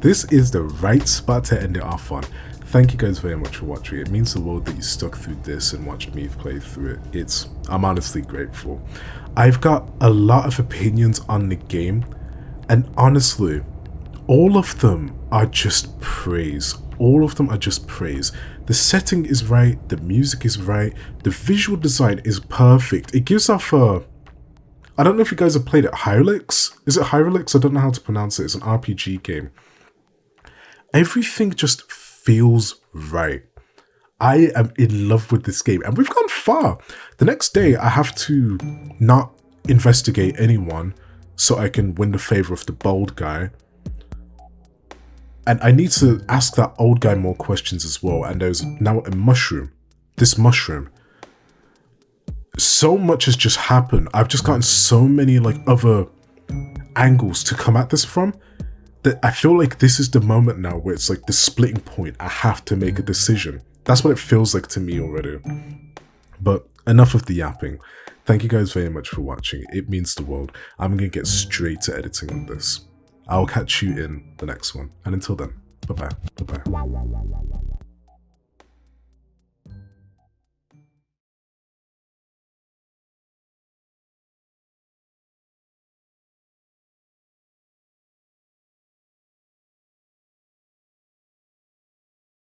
This is the right spot to end it off on. Thank you guys very much for watching. It means the world that you stuck through this and watched me play through it. I'm honestly grateful. I've got a lot of opinions on the game, and honestly, all of them are just praise. All of them are just praise. The setting is right, the music is right, the visual design is perfect. It gives off a... I don't know if you guys have played it. Hyrelix? Is it Hyrelix? I don't know how to pronounce it. It's an RPG game. Everything just feels right. I am in love with this game, and we've gone far. The next day, I have to not investigate anyone so I can win the favor of the bold guy. And I need to ask that old guy more questions as well. And there's now a mushroom. This mushroom. So much has just happened. I've just gotten so many like other angles to come at this from that I feel like this is the moment now where it's like the splitting point. I have to make a decision. That's what it feels like to me already. But enough of the yapping. Thank you guys very much for watching. It means the world. I'm going to get straight to editing on this. I'll catch you in the next one. And until then, bye-bye. Bye-bye.